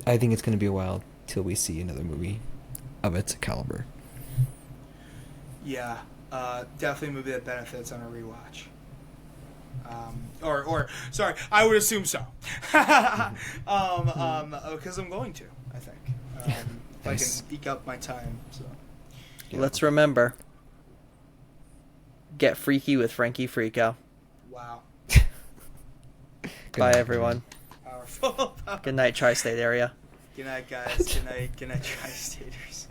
I think it's going to be a while till we see another movie of its caliber. Yeah, definitely a movie that benefits on a rewatch. Or sorry, I would assume so. Because I'm going to, I think. If Nice. I can eke up my time. So. Yeah. Let's remember. Get freaky with Frankie Freako. Wow. Bye, everyone. Powerful. Good night, Tri-State area. Good night, guys. Good night, Tri-Staters.